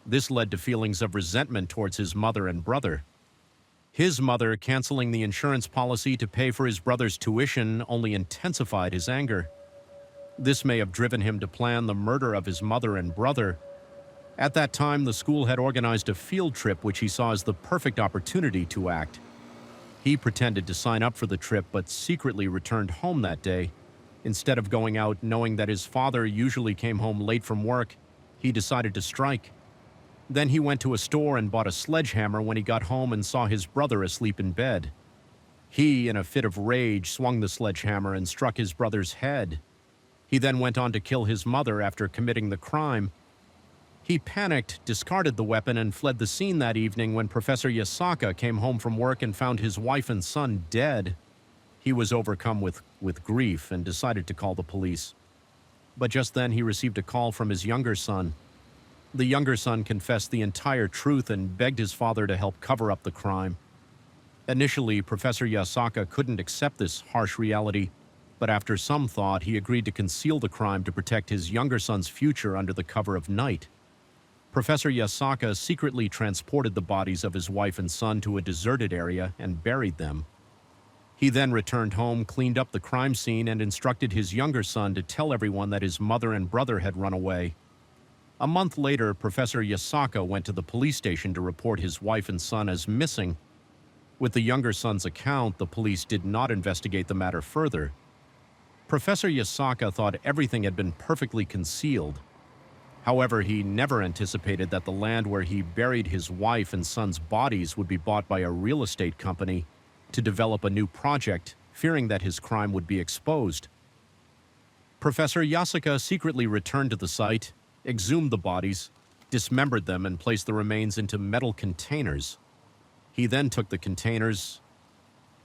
this led to feelings of resentment towards his mother and brother. His mother canceling the insurance policy to pay for his brother's tuition only intensified his anger. This may have driven him to plan the murder of his mother and brother. At that time, the school had organized a field trip which he saw as the perfect opportunity to act. He pretended to sign up for the trip but secretly returned home that day. Instead of going out knowing that his father usually came home late from work, he decided to strike. Then he went to a store and bought a sledgehammer when he got home and saw his brother asleep in bed. He, in a fit of rage, swung the sledgehammer and struck his brother's head. He then went on to kill his mother after committing the crime. He panicked, discarded the weapon, and fled the scene that evening when Professor Yasaka came home from work and found his wife and son dead. He was overcome with grief and decided to call the police. But just then he received a call from his younger son. The younger son confessed the entire truth and begged his father to help cover up the crime. Initially, Professor Yasaka couldn't accept this harsh reality, but after some thought, he agreed to conceal the crime to protect his younger son's future under the cover of night. Professor Yasaka secretly transported the bodies of his wife and son to a deserted area and buried them. He then returned home, cleaned up the crime scene, and instructed his younger son to tell everyone that his mother and brother had run away. A month later, Professor Yasaka went to the police station to report his wife and son as missing. With the younger son's account, the police did not investigate the matter further. Professor Yasaka thought everything had been perfectly concealed. However, he never anticipated that the land where he buried his wife and son's bodies would be bought by a real estate company to develop a new project, fearing that his crime would be exposed. Professor Yasaka secretly returned to the site, exhumed the bodies, dismembered them, and placed the remains into metal containers. He then took the containers,